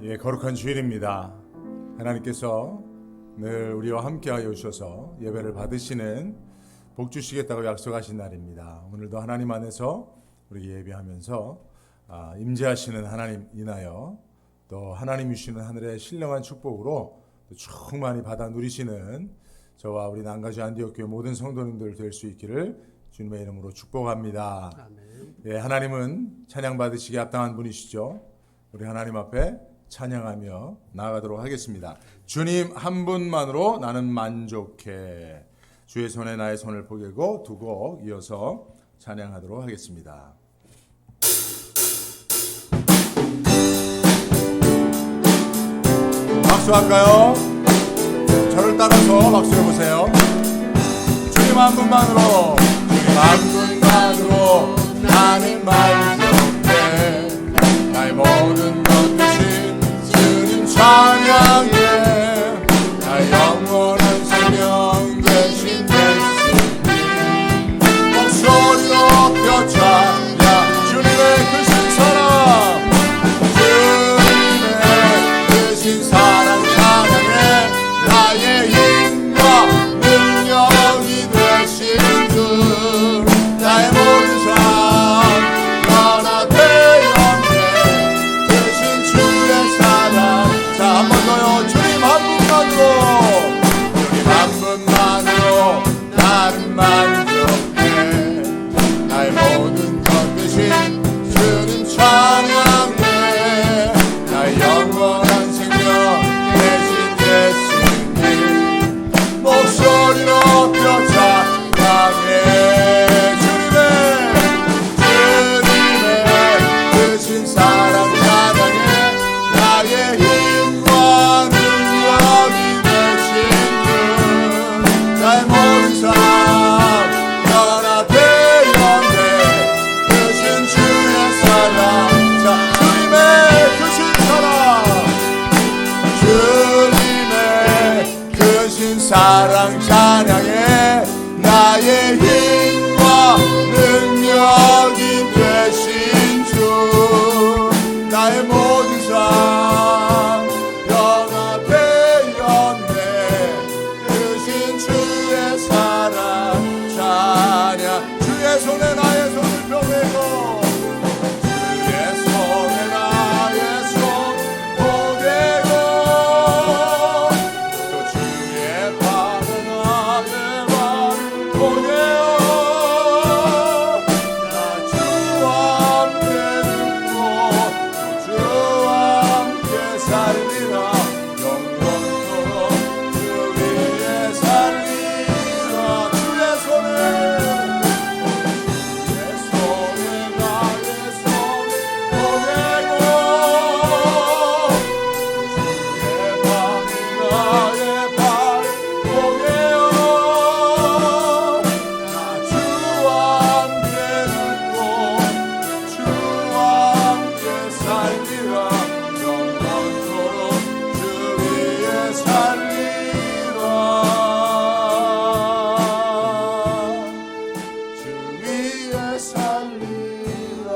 거룩한 주일입니다. 하나님께서 늘 우리와 함께하여 주셔서 예배를 받으시는 복 주시겠다고 약속하신 날입니다. 오늘도 하나님 안에서 우리 예배하면서 임재하시는 하나님 인하여 또 하나님 주시는 하늘의 신령한 축복으로 또 충만히 받아 누리시는 저와 우리 난가주 안디옥교회 모든 성도님들 될 수 있기를 주님의 이름으로 축복합니다. 아멘. 예, 하나님은 찬양 받으시기에 합당한 분이시죠. 우리 하나님 앞에 찬양하며 나아가도록 하겠습니다. 주님 한 분만으로 나는 만족해. 주의 손에 나의 손을 포개고 두 곡 이어서 찬양하도록 하겠습니다. 박수할까요? 저를 따라서 박수해 보세요. 주님 한 분만으로, 주님 한 분만으로 나는 만족해. 나의 모든 것 대신 주님 찬양해. 나의 영원한 생명 대신 예수님 목소리로 펴찬양. 주님의 크신 사랑, 주님의 크신 사랑 찬양해. 나의 힘과 능력이 되신 주, 나의 모든 삶 변화되었네. 되신 주의 사랑. 자, 한 번 더요. 주님 한 분만으로, 주님 한 분만으로 나는 만족해. 나의 모든 것 대신 주님 찬양해. 나의 영원한 생명 대신 예수님 목소리로 펴 찬양해. 주님의 크신 사랑 찬양해. 나의 힘과 능력이 되신 주, 나의 모든 삶 변화되었네. 크신 주의 사랑. 자, 주님의 크신 사랑, 주님의 크신 사랑 찬양해. 나의 힘과 능력이 되신 주, 나의 모든 삶 변화되었네. 크신 주의 사랑 찬양. 주의 손에 나의 손을 펴매고, 주의 손에 나의 손 포개고, 또 주의 발에 나의 발 포개어. 나 주와 함께 듣고 또 주와 함께 살리라. 영원토록 주 위에 살리라. 주의 손에 나의 손 포개고, 주의 발이 나의 발 포개어. 나 주와 함께 듣고 주와 함께 살리라. 영원토록 주 위에 살리라. 주 위에 살리라.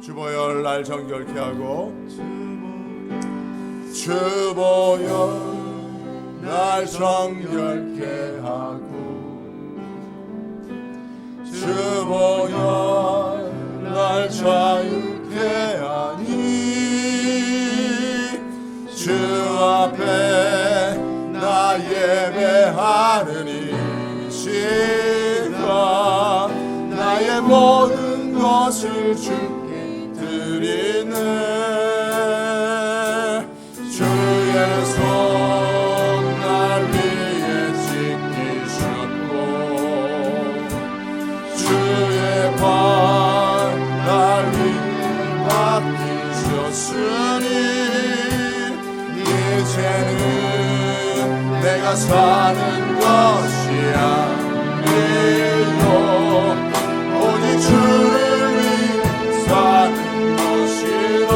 주보혈 날 정결케 하고, 주보혈 날 정결케 하고, 주보혈 날 자유케 하니, 주 앞에 나 예배하느니 시가 나의 모든 것을 주께 드리네. 주의 손 날 위에 지키셨고, 주의 발 날 위에 맡기셨으니, 이제는 내가 사는 것이 아니요 오직 주를 위해 사는 것이라.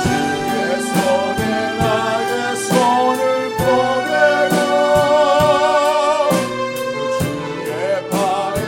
주의 손에 나의 손을 포개고, 또 주의 발에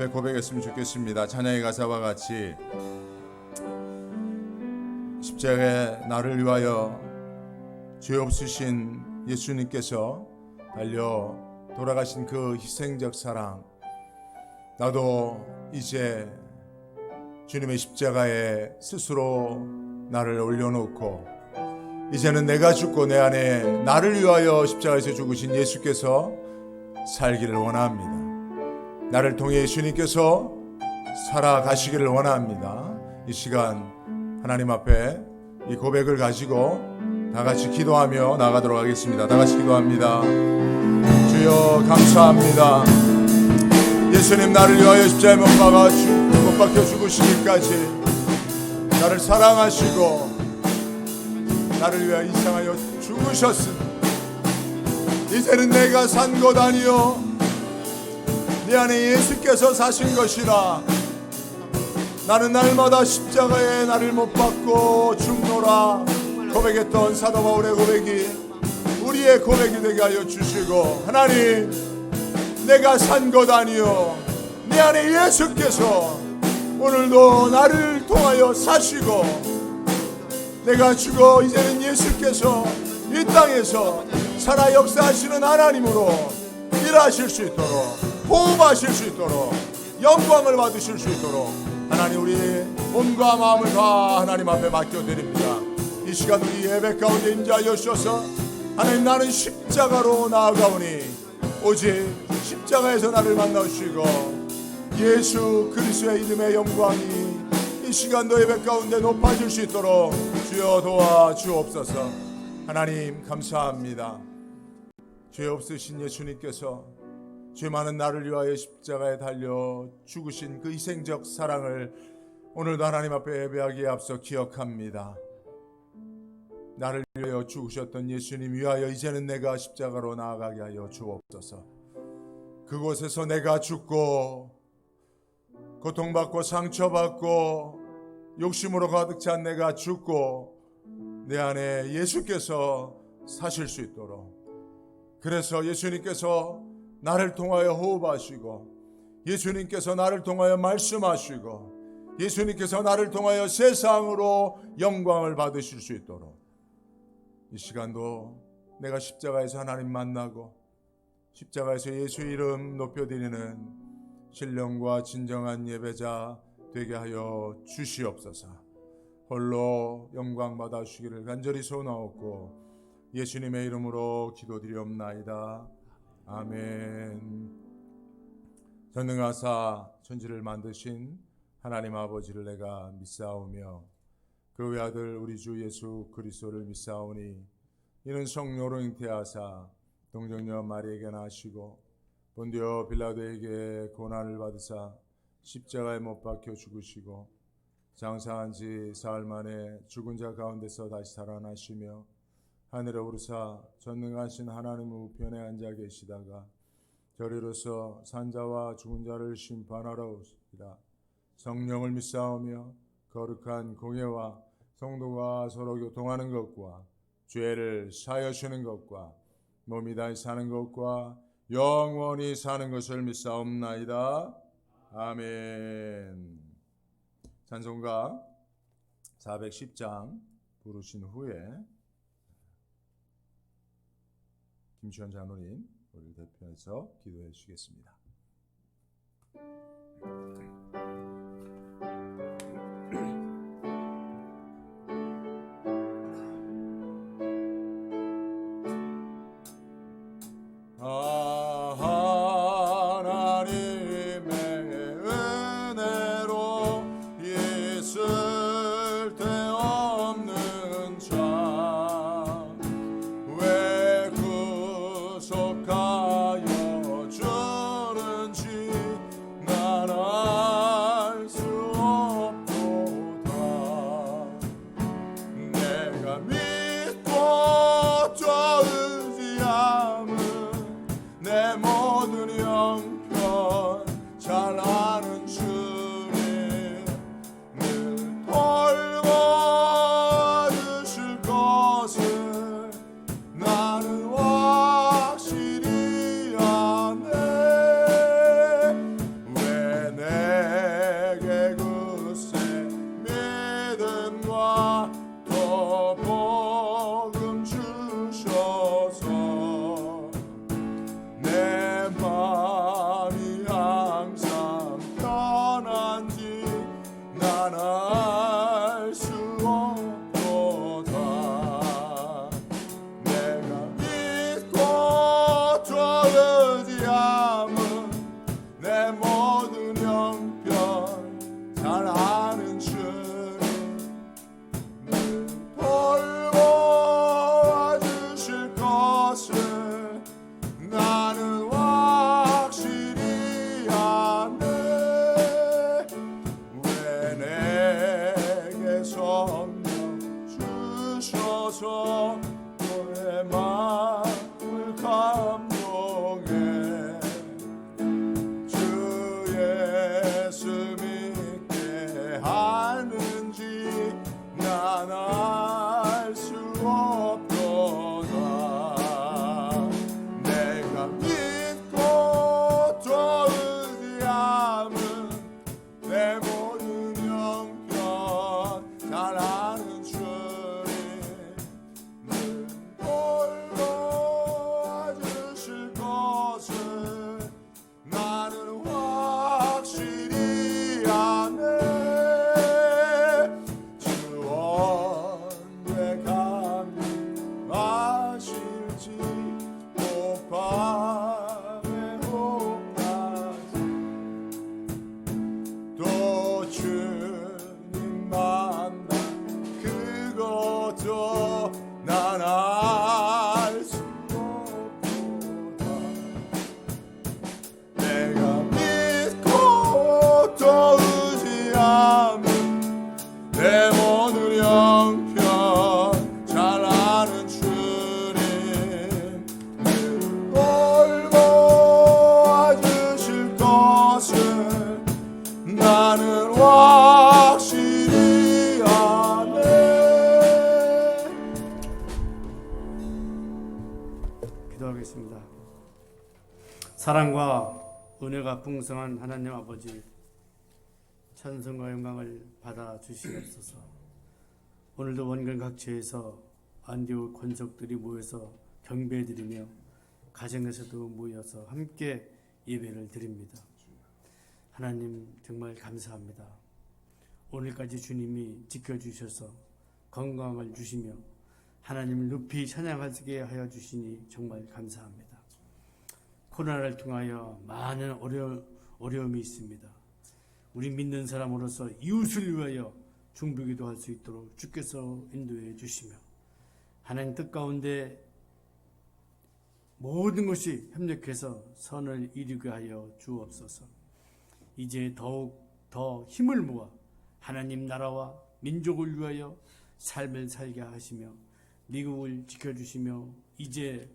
앞에 고백했으면 좋겠습니다. 찬양의 가사와 같이 십자가에 나를 위하여 죄 없으신 예수님께서 달려 돌아가신 그 희생적 사랑, 나도 이제 주님의 십자가에 스스로 나를 올려놓고 이제는 내가 죽고 내 안에 나를 위하여 십자가에서 죽으신 예수께서 살기를 원합니다. 나를 통해 예수님께서 살아가시기를 원합니다. 이 시간 하나님 앞에 이 고백을 가지고 다 같이 기도하며 나가도록 하겠습니다. 다 같이 기도합니다. 주여 감사합니다. 예수님 나를 위하여 십자가에 못 박혀 죽으시기까지 나를 사랑하시고 나를 위하여 희생하여 죽으셨으니 이제는 내가 산 것 아니요 내 안에 예수께서 사신 것이라. 나는 날마다 십자가에 나를 못 박고 죽노라 고백했던 사도 바울의 고백이 우리의 고백이 되게 하여 주시고, 하나님 내가 산 것 아니요 내 안에 예수께서 오늘도 나를 통하여 사시고 내가 죽어 이제는 예수께서 이 땅에서 살아 역사하시는 하나님으로 일하실 수 있도록, 호흡하실 수 있도록, 영광을 받으실 수 있도록 하나님 우리 몸과 마음을 다 하나님 앞에 맡겨드립니다. 이 시간 우리 예배 가운데 임재하여 주셔서 하나님 나는 십자가로 나아가오니 오직 십자가에서 나를 만나주시고 예수 그리스도의 이름의 영광이 이 시간도 예배 가운데 높아질 수 있도록 주여 도와주옵소서. 하나님 감사합니다. 죄 없으신 예수님께서 죄 많은 나를 위하여 십자가에 달려 죽으신 그 희생적 사랑을 오늘도 하나님 앞에 예배하기에 앞서 기억합니다. 나를 위하여 죽으셨던 예수님 위하여 이제는 내가 십자가로 나아가게 하여 주옵소서. 그곳에서 내가 죽고 고통받고 상처받고 욕심으로 가득 찬 내가 죽고 내 안에 예수께서 사실 수 있도록, 그래서 예수님께서 나를 통하여 호흡하시고 예수님께서 나를 통하여 말씀하시고 예수님께서 나를 통하여 세상으로 영광을 받으실 수 있도록 이 시간도 내가 십자가에서 하나님 만나고 십자가에서 예수 이름 높여드리는 신령과 진정한 예배자 되게 하여 주시옵소서. 홀로 영광 받아 주시기를 간절히 소원하옵고 예수님의 이름으로 기도드리옵나이다. 아멘. 전능하사 천지를 만드신 하나님 아버지를 내가 믿사오며 그 외아들 우리 주 예수 그리스도를 믿사오니 이는 성령으로 잉태하사 동정녀 마리에게 나시고 본디오 빌라도에게 고난을 받으사 십자가에 못 박혀 죽으시고 장사한 지 사흘 만에 죽은 자 가운데서 다시 살아나시며 하늘에 오르사 전능하신 하나님 우편에 앉아 계시다가 저리로서 산자와 죽은 자를 심판하러 오시리라. 성령을 믿사오며 거룩한 공예와 성도가 서로 교통하는 것과 죄를 사하여 주는 것과 몸이 다시 사는 것과 영원히 사는 것을 믿사옵나이다. 아멘. 찬송가 410장 부르신 후에 김시원 장로님 우리 대표해서 기도해 주시겠습니다. 속하여 주는지 나는 내게 성령 주셔서 내 마음을 감동해 주 예수 믿게 하는지 난 알 수 없도다. 내가 믿고 또 의지함은 내 모든 형편 잘 아는 주님 돌봐주실 것을 나는 확실히 아네. 주 언제 감동하실지 꼭 밤에 혹까지 또 주님 만나 그것도 난 알 수 없도다. 내가 믿고 또 의지함은 내 모든 형편 잘 아는 주님 돌봐주실 것을 나는 확실히 아네. 기도하겠습니다. 사랑과 은혜가 풍성한 하나님 아버지, 찬송과 영광을 받아 주시옵소서. 오늘도 원근 각지에서 안디옥 권속들이 모여서 경배드리며 가정에서도 모여서 함께 예배를 드립니다. 하나님 정말 감사합니다. 오늘까지 주님이 지켜주셔서 건강을 주시며 하나님을 높이 찬양하게 하여 주시니 정말 감사합니다. 코로나를 통하여 많은 어려움이 있습니다. 우리 믿는 사람으로서 이웃을 위하여 중보기도 할 수 있도록 주께서 인도해 주시며 하나님 뜻 가운데 모든 것이 협력해서 선을 이루게 하여 주옵소서. 이제 더욱 더 힘을 모아 하나님 나라와 민족을 위하여 삶을 살게 하시며 미국을 지켜주시며 이제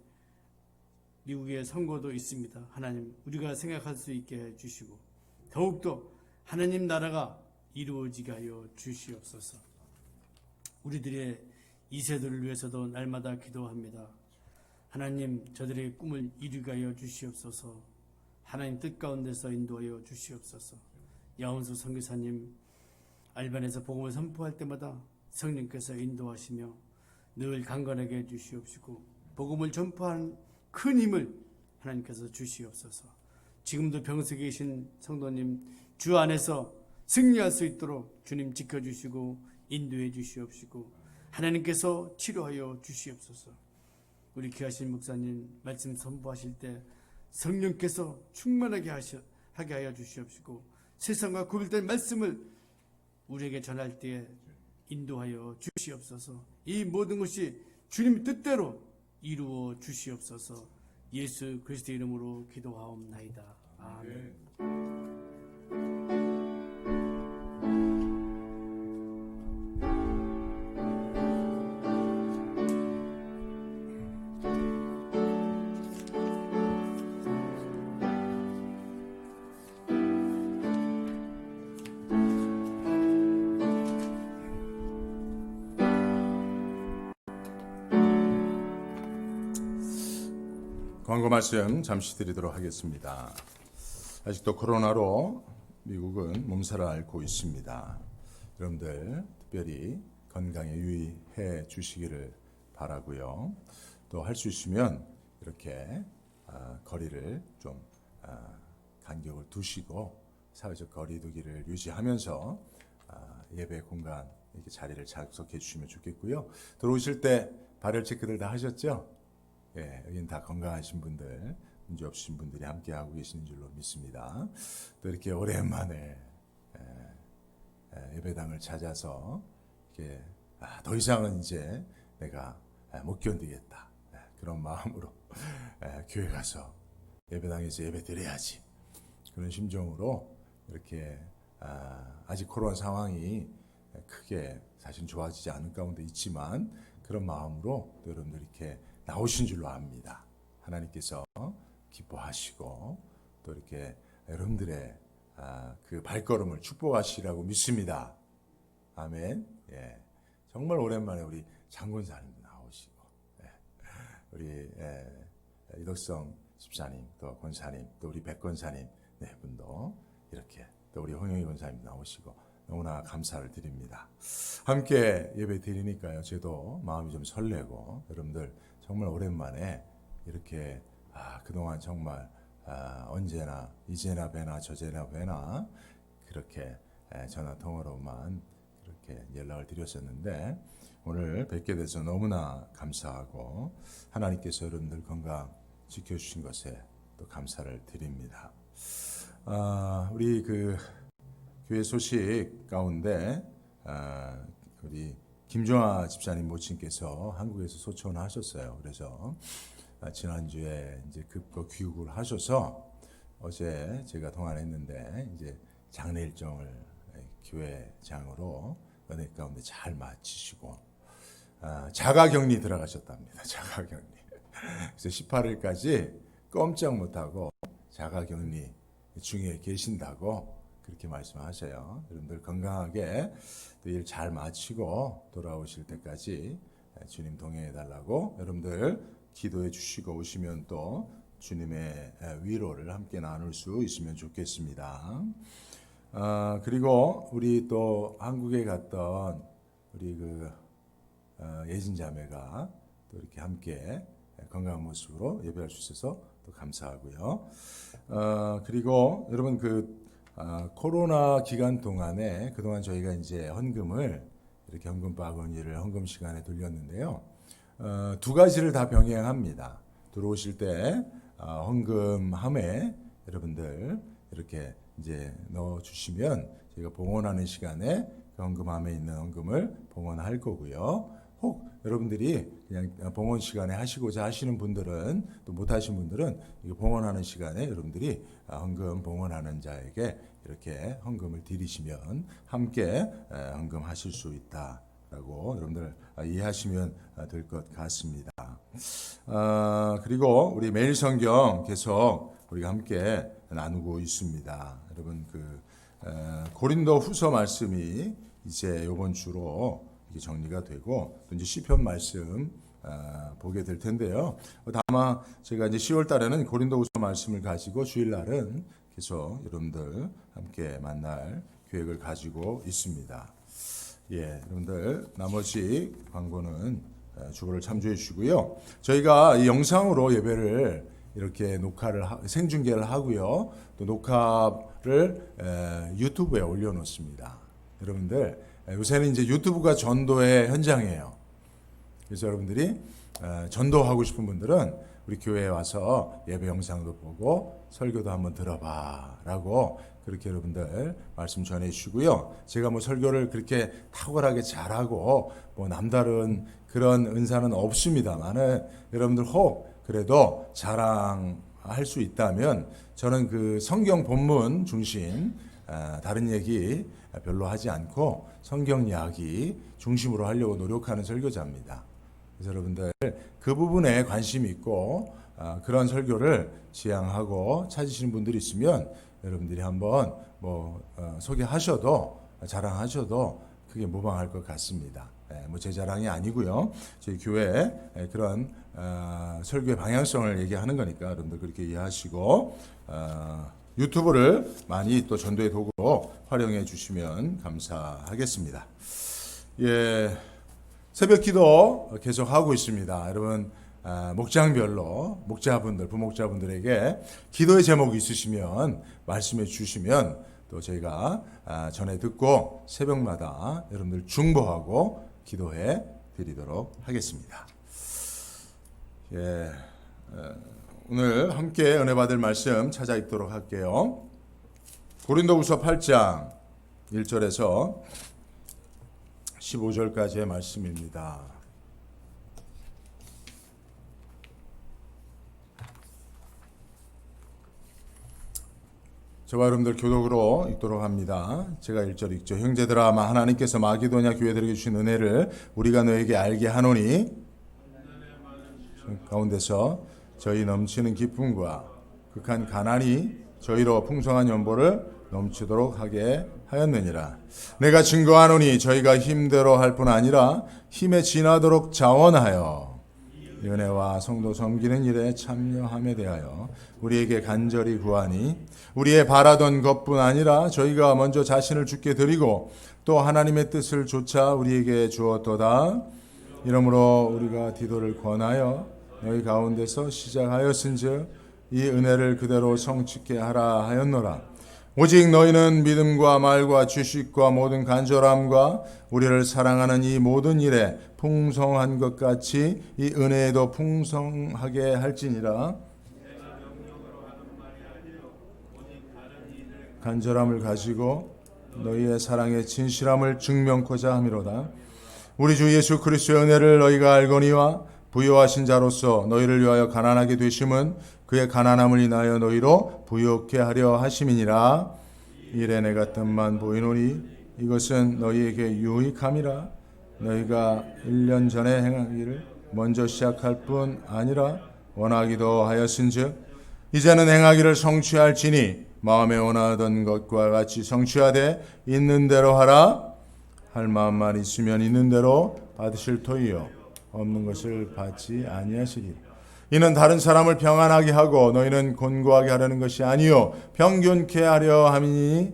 미국의 선거도 있습니다. 하나님 우리가 생각할 수 있게 해주시고 더욱더 하나님 나라가 이루어지게 하여 주시옵소서. 우리들의 2세들을 위해서도 날마다 기도합니다. 하나님 저들의 꿈을 이루게 하여 주시옵소서. 하나님 뜻 가운데서 인도하여 주시옵소서. 야원수 선교사님 알반에서 복음을 선포할 때마다 성령께서 인도하시며 늘 강건하게 해주시옵시고 복음을 전파하는 큰 힘을 하나님께서 주시옵소서. 지금도 병석에 계신 성도님 주 안에서 승리할 수 있도록 주님 지켜주시고 인도해 주시옵시고 하나님께서 치료하여 주시옵소서. 우리 귀하신 목사님 말씀 선포하실 때 성령께서 충만하게 하게 하여 주시옵시고 세상과 구별된 말씀을 우리에게 전할 때에 인도하여 주시옵소서. 이 모든 것이 주님 뜻대로 이루어 주시옵소서. 예수 그리스도 이름으로 기도하옵나이다. 아멘. 광고 말씀 잠시 드리도록 하겠습니다. 아직도 코로나로 미국은 몸살을 앓고 있습니다. 여러분들 특별히 건강에 유의해 주시기를 바라고요. 또 할 수 있으면 이렇게 거리를 좀 간격을 두시고 사회적 거리두기를 유지하면서 예배 공간 이렇게 자리를 작성해 주시면 좋겠고요. 들어오실 때 발열 체크들 다 하셨죠? 예, 여기는 다 건강하신 분들, 문제 없으신 분들이 함께하고 계시는 줄로 믿습니다. 또 이렇게 오랜만에 예배당을 찾아서 이렇게 더 이상은 이제 내가 못 견디겠다. 그런 마음으로 교회 가서 예배당에서 예배 드려야지. 그런 심정으로 이렇게 아직 코로나 상황이 크게 사실 좋아지지 않은 가운데 있지만 그런 마음으로 또 여러분들 이렇게 나오신 줄로 압니다. 하나님께서 기뻐하시고 또 이렇게 여러분들의 그 발걸음을 축복하시라고 믿습니다. 아멘. 예, 정말 오랜만에 우리 장군사님도 나오시고, 예, 우리 이덕성 집사님, 또 권사님, 또 우리 백권사님 네 분도 이렇게 또 우리 홍영희 권사님 나오시고 너무나 감사를 드립니다. 함께 예배 드리니까요, 저도 마음이 좀 설레고 여러분들 정말 오랜만에 이렇게 그동안 정말 언제나 이제나 뵈나 저제나 뵈나 그렇게 전화 통화로만 그렇게 연락을 드렸었는데 오늘 뵙게 돼서 너무나 감사하고 하나님께서 여러분들 건강 지켜주신 것에 또 감사를 드립니다. 우리 그 교회 소식 가운데 우리 김종아 집사님 모친께서 한국에서 소천을 하셨어요. 그래서 지난주에 이제 급거 귀국을 하셔서 어제 제가 통화를 했는데 이제 장례 일정을 교회장으로 은혜 가운데 잘 마치시고 자가격리 들어가셨답니다. 자가격리. 그래서 18일까지 꼼짝 못하고 자가격리 중에 계신다고 그렇게 말씀하셔요. 여러분들 건강하게 또 일 잘 마치고 돌아오실 때까지 주님 동행해 달라고 여러분들 기도해 주시고 오시면 또 주님의 위로를 함께 나눌 수 있으면 좋겠습니다. 그리고 우리 또 한국에 갔던 우리 그 예진 자매가 또 이렇게 함께 건강한 모습으로 예배할 수 있어서 또 감사하고요. 그리고 여러분 코로나 기간 동안에 그동안 저희가 이제 헌금을 이렇게 헌금 바구니를 헌금 시간에 돌렸는데요. 두 가지를 다 병행합니다. 들어오실 때 헌금함에 여러분들 이렇게 이제 넣어 주시면 저희가 봉헌하는 시간에 그 헌금함에 있는 헌금을 봉헌할 거고요. 혹 여러분들이 그냥 봉헌 시간에 하시고자 하시는 분들은 또 못 하신 분들은 이거 봉헌하는 시간에 여러분들이 헌금 봉헌하는 자에게 이렇게 헌금을 드리시면 함께 헌금하실 수 있다라고 여러분들 이해하시면 될 것 같습니다. 그리고 우리 매일 성경 계속 우리가 함께 나누고 있습니다. 여러분 고린도 후서 말씀이 이제 이번 주로 정리가 되고 또 이제 시편 말씀 보게 될 텐데요. 다만 제가 이제 10월 달에는 고린도후서 말씀을 가지고 주일날은 계속 여러분들 함께 만날 계획을 가지고 있습니다. 예, 여러분들 나머지 광고는 주보를 참조해 주시고요. 저희가 이 영상으로 예배를 이렇게 생중계를 하고요. 또 녹화를 유튜브에 올려놓습니다. 여러분들 요새는 이제 유튜브가 전도의 현장이에요. 그래서 여러분들이 전도하고 싶은 분들은 우리 교회에 와서 예배 영상도 보고 설교도 한번 들어봐라고 그렇게 여러분들 말씀 전해 주시고요. 제가 뭐 설교를 그렇게 탁월하게 잘하고 뭐 남다른 그런 은사는 없습니다만은 여러분들 혹 그래도 자랑할 수 있다면 저는 그 성경 본문 중심 다른 얘기 별로 하지 않고 성경 이야기 중심으로 하려고 노력하는 설교자입니다. 그래서 여러분들 그 부분에 관심이 있고 그런 설교를 지향하고 찾으시는 분들이 있으면 여러분들이 한번 소개하셔도 자랑하셔도 크게 무방할 것 같습니다. 뭐 제 자랑이 아니고요. 저희 교회 그런 설교의 방향성을 얘기하는 거니까 여러분들 그렇게 이해하시고 유튜브를 많이 또 전도의 도구로 활용해 주시면 감사하겠습니다. 예, 새벽 기도 계속 하고 있습니다. 여러분 목장별로 목자분들, 부목자분들에게 기도의 제목이 있으시면 말씀해 주시면 또 저희가 전해 듣고 새벽마다 여러분들 중보하고 기도해 드리도록 하겠습니다. 예, 오늘 함께 은혜 받을 말씀 찾아 읽도록 할게요. 고린도후서 8장 1절에서 15절까지의 말씀입니다. 저와 여러분들 교독으로 읽도록 합니다. 제가 1절 읽죠. 형제들아, 하나님께서 마게도냐 교회들에게 주신 은혜를 우리가 너에게 알게 하노니 가운데서 저희 넘치는 기쁨과 극한 가난이 저희로 풍성한 연보를 넘치도록 하게 하였느니라. 내가 증거하노니 저희가 힘대로 할 뿐 아니라 힘에 지나도록 자원하여 은혜와 성도 섬기는 일에 참여함에 대하여 우리에게 간절히 구하니 우리의 바라던 것뿐 아니라 저희가 먼저 자신을 주께 드리고 또 하나님의 뜻을 조차 우리에게 주었도다. 이러므로 우리가 디도를 권하여 너희 가운데서 시작하였은즉 이 은혜를 그대로 성취케 하라 하였노라. 오직 너희는 믿음과 말과 지식과 모든 간절함과 우리를 사랑하는 이 모든 일에 풍성한 것 같이 이 은혜에도 풍성하게 할지니라. 간절함을 가지고 너희의 사랑의 진실함을 증명코자 함이로다. 우리 주 예수 그리스도의 은혜를 너희가 알거니와 부요하신 자로서 너희를 위하여 가난하게 되심은 그의 가난함을 인하여 너희로 부요케 하려 하심이니라. 이래 내가 뜻만 보이노니 이것은 너희에게 유익함이라. 너희가 1년 전에 행하기를 먼저 시작할 뿐 아니라 원하기도 하였은즉 이제는 행하기를 성취할지니 마음에 원하던 것과 같이 성취하되 있는 대로 하라. 할 마음만 있으면 있는 대로 받으실 터이요 없는 것을 받지 아니하시리. 이는 다른 사람을 평안하게 하고 너희는 곤고하게 하려는 것이 아니요 평균케 하려 함이니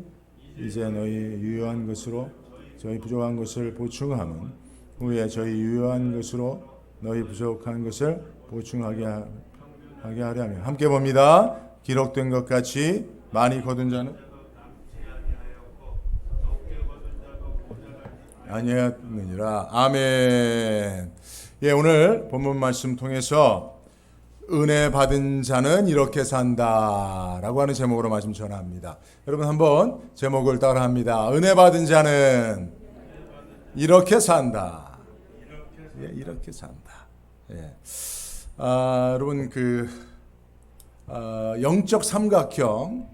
이제 너희 유효한 것으로 저희 부족한 것을 보충함은 후에 저희 유효한 것으로 너희 부족한 것을 보충하게 하려면 함께 봅니다. 기록된 것 같이 많이 거둔 자는 아니었느니라. 아멘. 예, 오늘 본문 말씀 통해서 은혜 받은 자는 이렇게 산다라고 하는 제목으로 말씀 전합니다. 여러분 한번 제목을 따라합니다. 은혜 받은 자는 이렇게 산다. 예, 이렇게 산다. 예. 여러분 영적 삼각형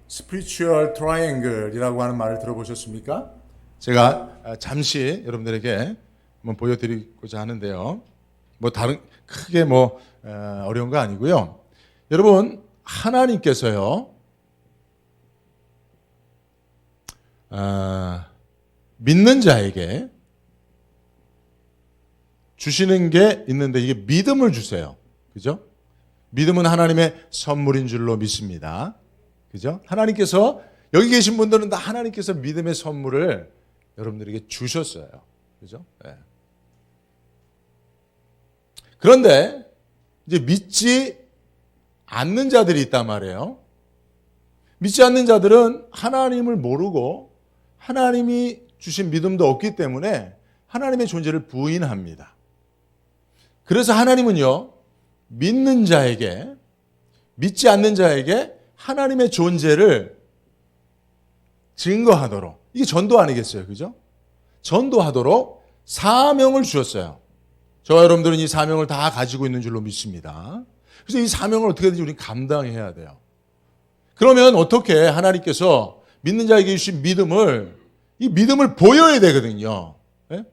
spiritual triangle이라고 하는 말을 들어보셨습니까? 제가 잠시 여러분들에게 한번 보여드리고자 하는데요. 뭐 다른 크게 어려운 거 아니고요. 여러분 하나님께서요 믿는 자에게 주시는 게 있는데 이게 믿음을 주세요. 그죠? 믿음은 하나님의 선물인 줄로 믿습니다. 그죠? 하나님께서 여기 계신 분들은 다 하나님께서 믿음의 선물을 여러분들에게 주셨어요. 그죠? 네. 그런데 이제 믿지 않는 자들이 있단 말이에요. 믿지 않는 자들은 하나님을 모르고 하나님이 주신 믿음도 없기 때문에 하나님의 존재를 부인합니다. 그래서 하나님은요, 믿는 자에게, 믿지 않는 자에게 하나님의 존재를 증거하도록, 이게 전도 아니겠어요? 그죠? 전도하도록 사명을 주셨어요. 저와 여러분들은 이 사명을 다 가지고 있는 줄로 믿습니다. 그래서 이 사명을 어떻게든지 우리는 감당해야 돼요. 그러면 어떻게 하나님께서 믿는 자에게 주신 이 믿음을 보여야 되거든요. 네?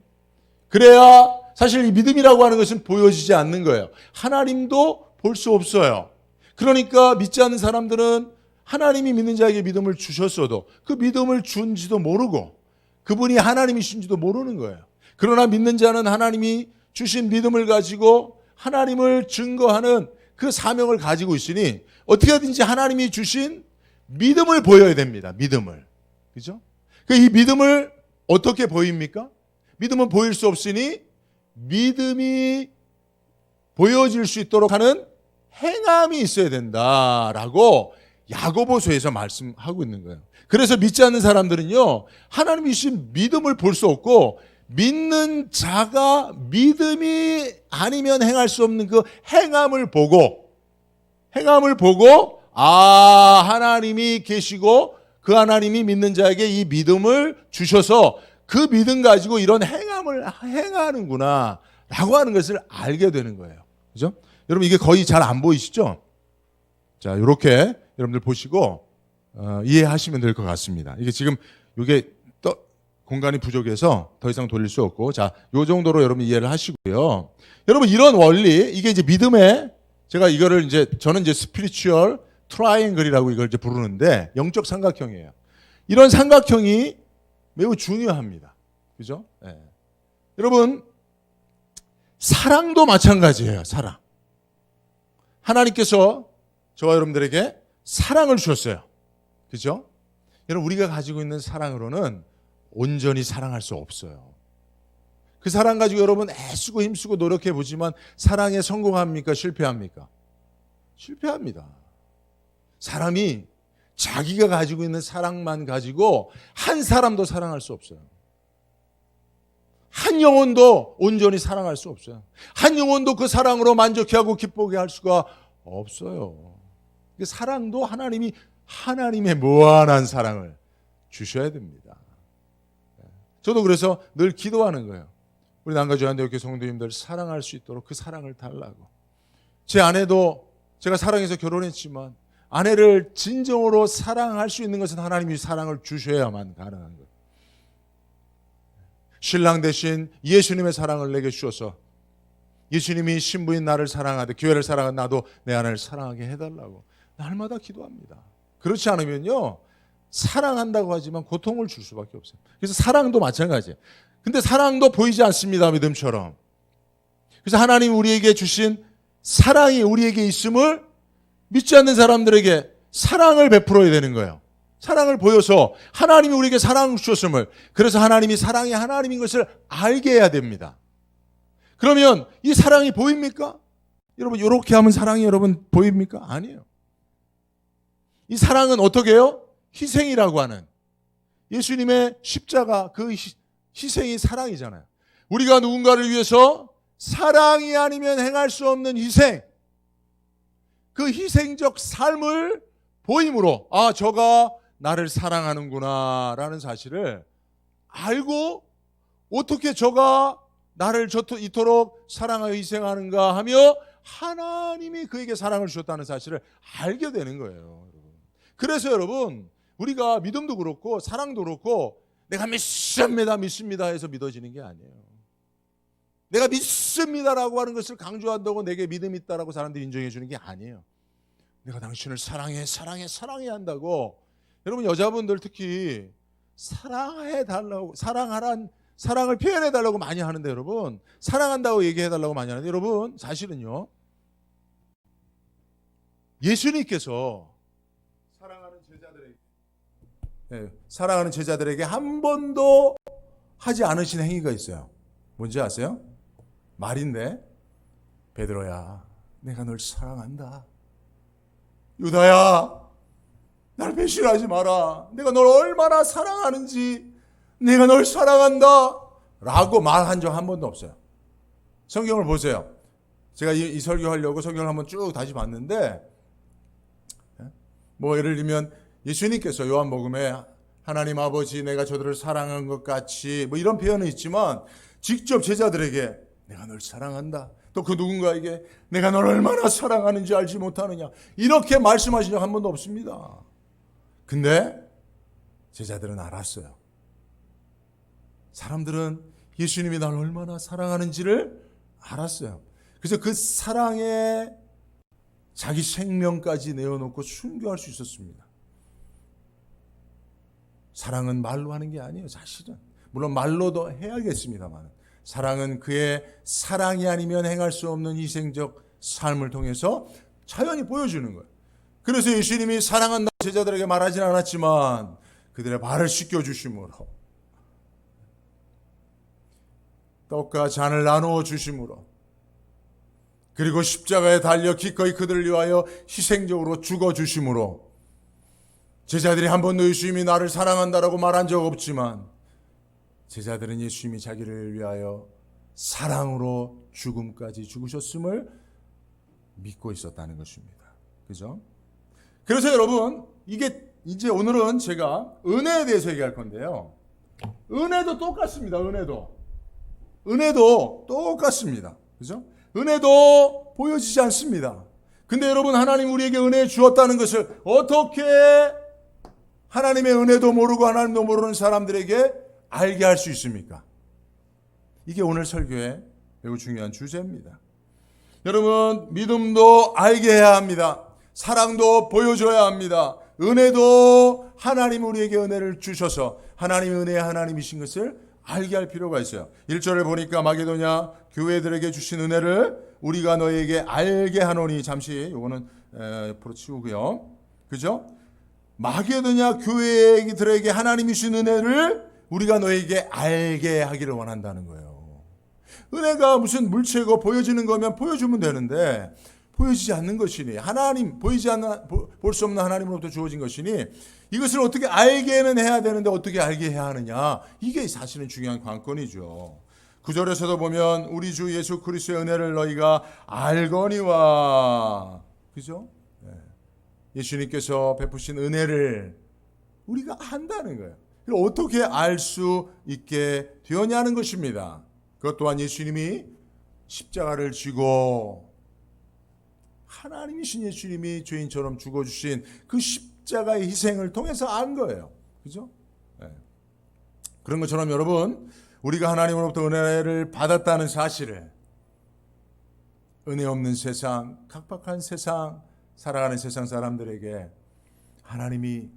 그래야 사실 이 믿음이라고 하는 것은 보여지지 않는 거예요. 하나님도 볼 수 없어요. 그러니까 믿지 않는 사람들은 하나님이 믿는 자에게 믿음을 주셨어도 그 믿음을 준지도 모르고 그분이 하나님이신지도 모르는 거예요. 그러나 믿는 자는 하나님이 주신 믿음을 가지고 하나님을 증거하는 그 사명을 가지고 있으니 어떻게든지 하나님이 주신 믿음을 보여야 됩니다. 믿음을. 그죠? 이 믿음을 어떻게 보입니까? 믿음은 보일 수 없으니 믿음이 보여질 수 있도록 하는 행함이 있어야 된다라고 야고보서에서 말씀하고 있는 거예요. 그래서 믿지 않는 사람들은요, 하나님이 주신 믿음을 볼 수 없고 믿는 자가 믿음이 아니면 행할 수 없는 그 행함을 보고 하나님이 계시고 그 하나님이 믿는 자에게 이 믿음을 주셔서 그 믿음 가지고 이런 행함을 행하는구나 라고 하는 것을 알게 되는 거예요. 그죠? 여러분 이게 거의 잘 안 보이시죠? 자, 이렇게 여러분들 보시고 이해하시면 될 것 같습니다. 이게 지금 이게 공간이 부족해서 더 이상 돌릴 수 없고, 자, 요 정도로 여러분 이해를 하시고요. 여러분 이런 원리, 이게 이제 믿음의, 제가 이거를 이제 저는 이제 스피리추얼 트라이앵글이라고 이걸 이제 부르는데, 영적 삼각형이에요. 이런 삼각형이 매우 중요합니다. 그죠? 네. 여러분 사랑도 마찬가지예요. 사랑. 하나님께서 저와 여러분들에게 사랑을 주셨어요. 그죠? 여러분 우리가 가지고 있는 사랑으로는 온전히 사랑할 수 없어요. 그 사랑 가지고 여러분 애쓰고 힘쓰고 노력해 보지만 사랑에 성공합니까? 실패합니까? 실패합니다. 사람이 자기가 가지고 있는 사랑만 가지고 한 사람도 사랑할 수 없어요. 한 영혼도 온전히 사랑할 수 없어요. 한 영혼도 그 사랑으로 만족해하고 기쁘게 할 수가 없어요. 사랑도 하나님이 하나님의 무한한 사랑을 주셔야 됩니다. 저도 그래서 늘 기도하는 거예요. 우리 남가주한대학교 성도님들 사랑할 수 있도록 그 사랑을 달라고. 제 아내도 제가 사랑해서 결혼했지만 아내를 진정으로 사랑할 수 있는 것은 하나님이 사랑을 주셔야만 가능한 거예요. 신랑 대신 예수님의 사랑을 내게 주셔서 예수님이 신부인 나를 사랑하듯 교회를 사랑한 나도 내 아내를 사랑하게 해달라고 날마다 기도합니다. 그렇지 않으면요, 사랑한다고 하지만 고통을 줄 수밖에 없어요. 그래서 사랑도 마찬가지예요. 근데 사랑도 보이지 않습니다. 믿음처럼. 그래서 하나님 우리에게 주신 사랑이 우리에게 있음을 믿지 않는 사람들에게 사랑을 베풀어야 되는 거예요. 사랑을 보여서 하나님이 우리에게 사랑을 주셨음을, 그래서 하나님이 사랑이 하나님인 것을 알게 해야 됩니다. 그러면 이 사랑이 보입니까? 여러분 이렇게 하면 사랑이 여러분 보입니까? 아니에요. 이 사랑은 어떻게 해요? 희생이라고 하는 예수님의 십자가, 그 희생이 사랑이잖아요. 우리가 누군가를 위해서 사랑이 아니면 행할 수 없는 희생, 그 희생적 삶을 보임으로 아, 저가 나를 사랑하는구나 라는 사실을 알고 어떻게 저가 나를 이토록 사랑하여 희생하는가 하며 하나님이 그에게 사랑을 주셨다는 사실을 알게 되는 거예요. 그래서 여러분 우리가 믿음도 그렇고 사랑도 그렇고 내가 믿습니다 해서 믿어지는 게 아니에요. 내가 믿습니다라고 하는 것을 강조한다고 내게 믿음이 있다라고 사람들이 인정해 주는 게 아니에요. 내가 당신을 사랑해 한다고. 여러분 여자분들 특히 사랑해 달라고, 사랑을 표현해 달라고 많이 하는데, 여러분 사랑한다고 얘기해 달라고 많이 하는데, 여러분 사실은요, 예수님께서 사랑하는 제자들에게 한 번도 하지 않으신 행위가 있어요. 뭔지 아세요? 말인데, 베드로야 내가 널 사랑한다. 유다야 날 배신하지 마라. 내가 널 얼마나 사랑하는지, 내가 널 사랑한다 라고 말한 적 한 번도 없어요. 성경을 보세요. 제가 이 설교하려고 성경을 한번 쭉 다시 봤는데, 뭐 예를 들면 예수님께서 요한복음에 하나님 아버지 내가 저들을 사랑한 것 같이 뭐 이런 표현은 있지만, 직접 제자들에게 내가 널 사랑한다, 또 그 누군가에게 내가 널 얼마나 사랑하는지 알지 못하느냐, 이렇게 말씀하신 적 한 번도 없습니다. 근데 제자들은 알았어요. 사람들은 예수님이 날 얼마나 사랑하는지를 알았어요. 그래서 그 사랑에 자기 생명까지 내어놓고 순교할 수 있었습니다. 사랑은 말로 하는 게 아니에요. 사실은 물론 말로도 해야겠습니다만, 사랑은 그의 사랑이 아니면 행할 수 없는 희생적 삶을 통해서 자연히 보여주는 거예요. 그래서 예수님이 사랑한다고 제자들에게 말하진 않았지만 그들의 발을 씻겨주심으로, 떡과 잔을 나누어 주심으로, 그리고 십자가에 달려 기꺼이 그들을 위하여 희생적으로 죽어주심으로, 제자들이 한 번도 예수님이 나를 사랑한다라고 말한 적 없지만 제자들은 예수님이 자기를 위하여 사랑으로 죽음까지 죽으셨음을 믿고 있었다는 것입니다. 그죠? 그래서 여러분, 이게 이제 오늘은 제가 은혜에 대해서 얘기할 건데요. 은혜도 똑같습니다. 은혜도 똑같습니다. 그죠? 은혜도 보여지지 않습니다. 근데 여러분, 하나님 우리에게 은혜 주었다는 것을 어떻게 하나님의 은혜도 모르고 하나님도 모르는 사람들에게 알게 할 수 있습니까? 이게 오늘 설교의 매우 중요한 주제입니다. 여러분, 믿음도 알게 해야 합니다. 사랑도 보여줘야 합니다. 은혜도 하나님 우리에게 은혜를 주셔서 하나님의 은혜의 하나님이신 것을 알게 할 필요가 있어요. 1절을 보니까 마게도냐 교회들에게 주신 은혜를 우리가 너에게 알게 하노니, 잠시 요거는 옆으로 치우고요. 그죠? 마게도냐 교회들에게 하나님이 주신 은혜를 우리가 너에게 알게 하기를 원한다는 거예요. 은혜가 무슨 물체고 보여지는 거면 보여주면 되는데 보여지지 않는 것이니, 하나님 볼 수 없는 하나님으로부터 주어진 것이니 이것을 어떻게 알게는 해야 되는데 어떻게 알게 해야 하느냐, 이게 사실은 중요한 관건이죠. 9절에서도 보면 우리 주 예수 그리스도의 은혜를 너희가 알거니와, 그죠? 예수님께서 베푸신 은혜를 우리가 안다는 거예요. 그럼 어떻게 알 수 있게 되었냐는 것입니다. 그것 또한 예수님이 십자가를 지고 하나님이신 예수님이 죄인처럼 죽어주신 그 십자가의 희생을 통해서 안 거예요. 그죠? 그런 것처럼 여러분, 우리가 하나님으로부터 은혜를 받았다는 사실을 은혜 없는 세상, 각박한 세상, 살아가는 세상 사람들에게 하나님이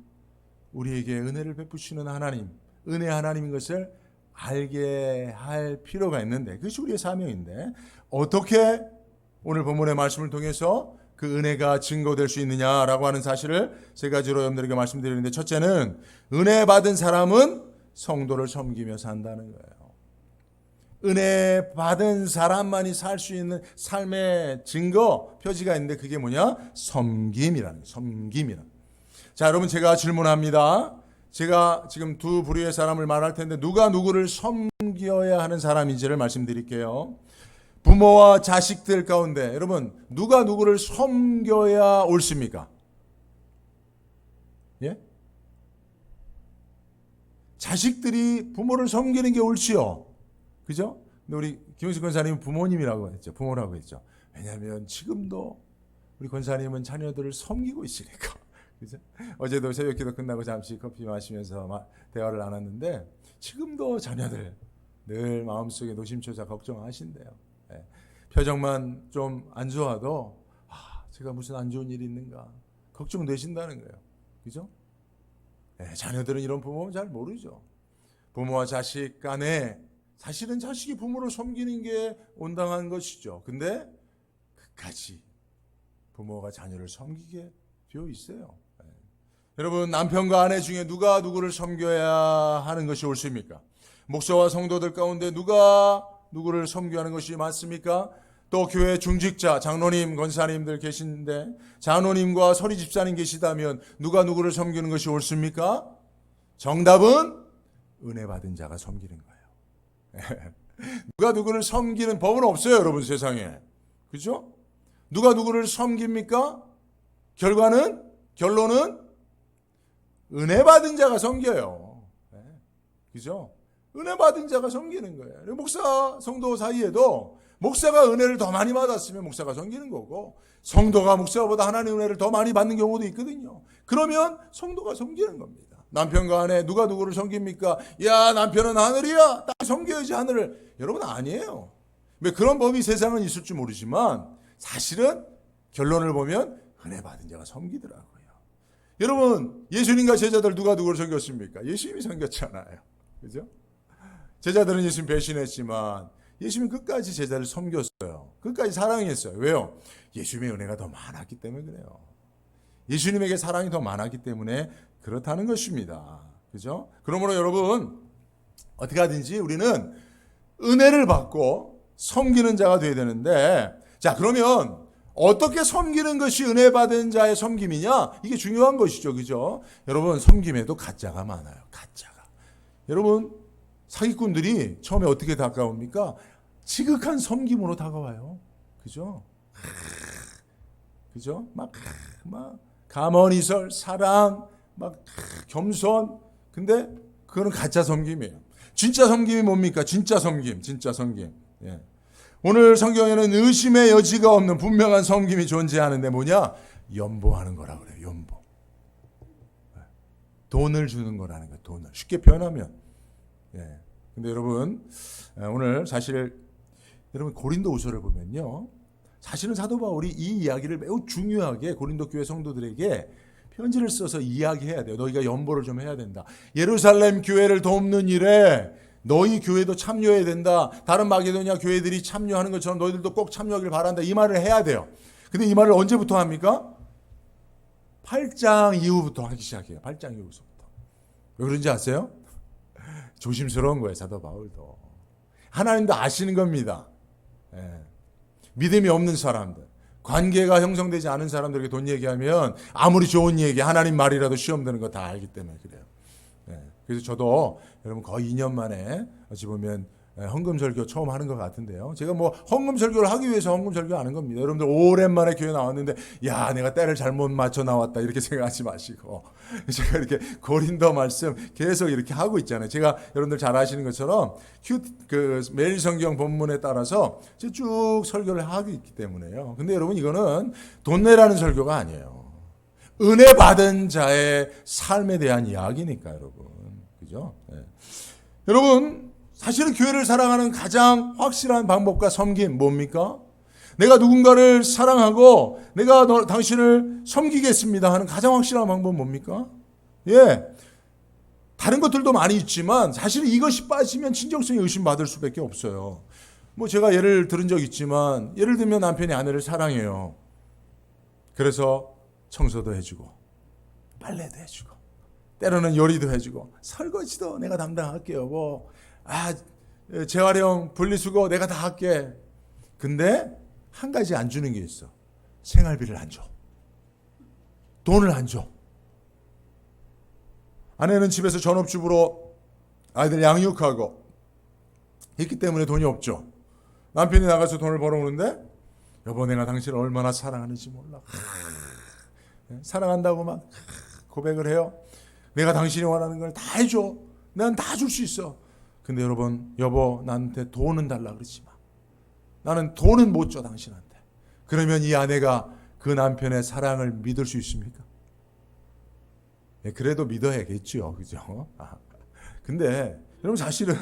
우리에게 은혜를 베푸시는 하나님, 은혜 하나님인 것을 알게 할 필요가 있는데, 그것이 우리의 사명인데 어떻게 오늘 본문의 말씀을 통해서 그 은혜가 증거될 수 있느냐라고 하는 사실을 세 가지로 여러분들에게 말씀드리는데, 첫째는 은혜 받은 사람은 성도를 섬기며 산다는 거예요. 은혜 받은 사람만이 살 수 있는 삶의 증거, 표지가 있는데 그게 뭐냐? 섬김이라는 거예요. 섬김이라는. 자, 여러분, 제가 질문합니다. 제가 지금 두 부류의 사람을 말할 텐데 누가 누구를 섬겨야 하는 사람인지를 말씀드릴게요. 부모와 자식들 가운데 여러분, 누가 누구를 섬겨야 옳습니까? 예? 자식들이 부모를 섬기는 게 옳지요. 그죠? 근데 우리 김영식 권사님은 부모님이라고 했죠. 부모라고 했죠. 왜냐하면 지금도 우리 권사님은 자녀들을 섬기고 있으니까. 그죠? 어제도 새벽기도 끝나고 잠시 커피 마시면서 대화를 나눴는데 지금도 자녀들 늘 마음속에 노심초사 걱정하신대요. 예. 표정만 좀 안 좋아도 제가 무슨 안 좋은 일이 있는가 걱정되신다는 거예요. 그죠? 예, 자녀들은 이런 부모는 잘 모르죠. 부모와 자식 간에 사실은 자식이 부모를 섬기는 게 온당한 것이죠. 근데 끝까지 부모가 자녀를 섬기게 되어 있어요. 예. 여러분, 남편과 아내 중에 누가 누구를 섬겨야 하는 것이 옳습니까? 목사와 성도들 가운데 누가 누구를 섬겨야 하는 것이 맞습니까? 또 교회 중직자, 장로님, 권사님들 계신데 장로님과 서리 집사님 계시다면 누가 누구를 섬기는 것이 옳습니까? 정답은 은혜 받은 자가 섬기는 거예요. 누가 누구를 섬기는 법은 없어요, 여러분, 세상에. 그죠? 누가 누구를 섬깁니까? 결론은 은혜 받은 자가 섬겨요. 그죠? 은혜 받은 자가 섬기는 거예요. 목사, 성도 사이에도 목사가 은혜를 더 많이 받았으면 목사가 섬기는 거고, 성도가 목사보다 하나님의 은혜를 더 많이 받는 경우도 있거든요. 그러면 성도가 섬기는 겁니다. 남편과 아내 누가 누구를 섬깁니까? 야, 남편은 하늘이야, 딱 섬겨야지 하늘을. 여러분, 아니에요. 왜 그런 법이 세상은 있을지 모르지만 사실은 결론을 보면 은혜 받은 자가 섬기더라고요. 여러분, 예수님과 제자들 누가 누구를 섬겼습니까? 예수님이 섬겼잖아요. 그죠? 제자들은 예수님 배신했지만 예수님은 끝까지 제자를 섬겼어요. 끝까지 사랑했어요. 왜요? 예수님의 은혜가 더 많았기 때문에 그래요. 예수님에게 사랑이 더 많았기 때문에 그렇다는 것입니다. 그죠? 그러므로 여러분, 어떻게 하든지 우리는 은혜를 받고 섬기는 자가 되어야 되는데, 자, 그러면 어떻게 섬기는 것이 은혜 받은 자의 섬김이냐? 이게 중요한 것이죠. 그죠? 여러분, 섬김에도 가짜가 많아요. 가짜가. 여러분, 사기꾼들이 처음에 어떻게 다가옵니까? 지극한 섬김으로 다가와요. 그죠? 그죠? 막 가머니설, 사랑, 막 겸손. 근데 그거는 가짜 섬김이에요. 진짜 섬김이 뭡니까? 진짜 섬김. 예. 오늘 성경에는 의심의 여지가 없는 분명한 섬김이 존재하는데 뭐냐? 연보하는 거라 그래요. 연보. 돈을 주는 거라는 거예요. 돈을. 쉽게 표현하면. 예. 근데 여러분, 오늘 사실 여러분 고린도후서를 보면요. 사실은 사도 바울이 이 이야기를 매우 중요하게 고린도 교회 성도들에게 편지를 써서 이야기해야 돼요. 너희가 연보를 좀 해야 된다. 예루살렘 교회를 돕는 일에 너희 교회도 참여해야 된다. 다른 마게도냐 교회들이 참여하는 것처럼 너희들도 꼭 참여하길 바란다. 이 말을 해야 돼요. 근데 이 말을 언제부터 합니까? 8장 이후부터 하기 시작해요. 8장 이후부터. 왜 그런지 아세요? 조심스러운 거예요. 사도 바울도. 하나님도 아시는 겁니다. 예. 믿음이 없는 사람들, 관계가 형성되지 않은 사람들에게 돈 얘기하면 아무리 좋은 얘기, 하나님 말이라도 시험 드는 거 다 알기 때문에 그래요. 예. 그래서 저도 여러분 거의 2년 만에 어찌 보면 헌금 설교 처음 하는 것 같은데요. 제가 뭐 헌금 설교를 하기 위해서 헌금 설교 하는 겁니다. 여러분들 오랜만에 교회 나왔는데 야 내가 때를 잘못 맞춰 나왔다 이렇게 생각하지 마시고 제가 이렇게 고린도 말씀 계속 이렇게 하고 있잖아요. 제가 여러분들 잘 아시는 것처럼 그 매일 성경 본문에 따라서 쭉 설교를 하고 있기 때문에요. 근데 여러분 이거는 돈 내라는 설교가 아니에요. 은혜 받은 자의 삶에 대한 이야기니까 여러분. 그죠? 네. 여러분 사실은 교회를 사랑하는 가장 확실한 방법과 섬김 뭡니까? 내가 누군가를 사랑하고 내가 당신을 섬기겠습니다 하는 가장 확실한 방법은 뭡니까? 예. 다른 것들도 많이 있지만 사실 이것이 빠지면 진정성이 의심받을 수밖에 없어요. 뭐 제가 예를 들은 적 있지만 예를 들면 남편이 아내를 사랑해요. 그래서 청소도 해주고 빨래도 해주고 때로는 요리도 해주고 설거지도 내가 담당할게요. 뭐 재활용 분리수거 내가 다 할게. 근데 한 가지 안 주는 게 있어. 생활비를 안 줘. 돈을 안 줘. 아내는 집에서 전업주부로 아이들 양육하고 있기 때문에 돈이 없죠. 남편이 나가서 돈을 벌어오는데 여보 내가 당신을 얼마나 사랑하는지 몰라. 사랑한다고 막 고백을 해요. 내가 당신이 원하는 걸 다 해줘. 난 다 줄 수 있어. 근데 여러분 여보 나한테 돈은 달라 그러지 마. 나는 돈은 못 줘 당신한테. 그러면 이 아내가 그 남편의 사랑을 믿을 수 있습니까? 예, 그래도 믿어야겠죠. 그죠? 근데 여러분 사실은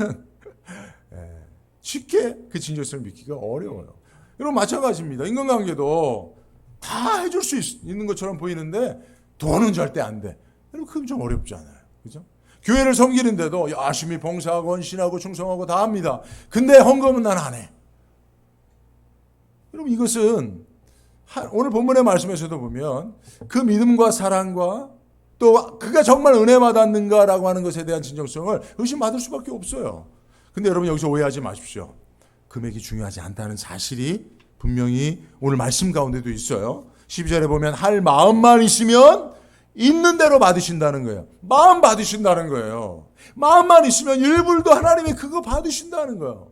쉽게 그 진정성을 믿기가 어려워요. 여러분 마찬가지입니다. 인간관계도 다 해줄 수 있는 것처럼 보이는데 돈은 절대 안 돼. 여러분 그건 좀 어렵잖아요. 그죠? 교회를 섬기는데도 열심히 봉사하고 헌신하고 충성하고 다 합니다. 근데 헌금은 난 안 해. 여러분 이것은 오늘 본문의 말씀에서도 보면 그 믿음과 사랑과 또 그가 정말 은혜 받았는가라고 하는 것에 대한 진정성을 의심받을 수밖에 없어요. 근데 여러분 여기서 오해하지 마십시오. 금액이 중요하지 않다는 사실이 분명히 오늘 말씀 가운데도 있어요. 12절에 보면 할 마음만 있으면 있는 대로 받으신다는 거예요. 마음 받으신다는 거예요. 마음만 있으면 일불도 하나님이 그거 받으신다는 거예요.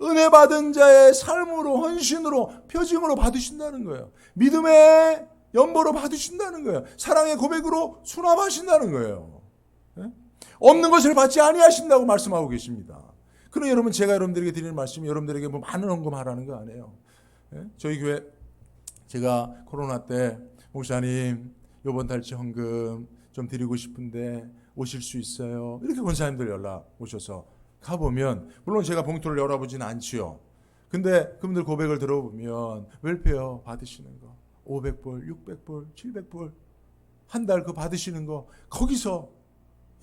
은혜 받은 자의 삶으로 헌신으로 표징으로 받으신다는 거예요. 믿음의 연보로 받으신다는 거예요. 사랑의 고백으로 수납하신다는 거예요. 없는 것을 받지 아니하신다고 말씀하고 계십니다. 그럼 여러분 제가 여러분들에게 드리는 말씀이 여러분들에게 뭐 많은 헌금하라는 거 아니에요. 저희 교회 제가 코로나 때 목사님 이번 달치 헌금 좀 드리고 싶은데 오실 수 있어요? 이렇게 권사님들 연락 오셔서 가보면 물론 제가 봉투를 열어보진 않지요. 근데 그분들 고백을 들어보면 웰페어 받으시는 거 500불, 600불, 700불 한 달 그 받으시는 거 거기서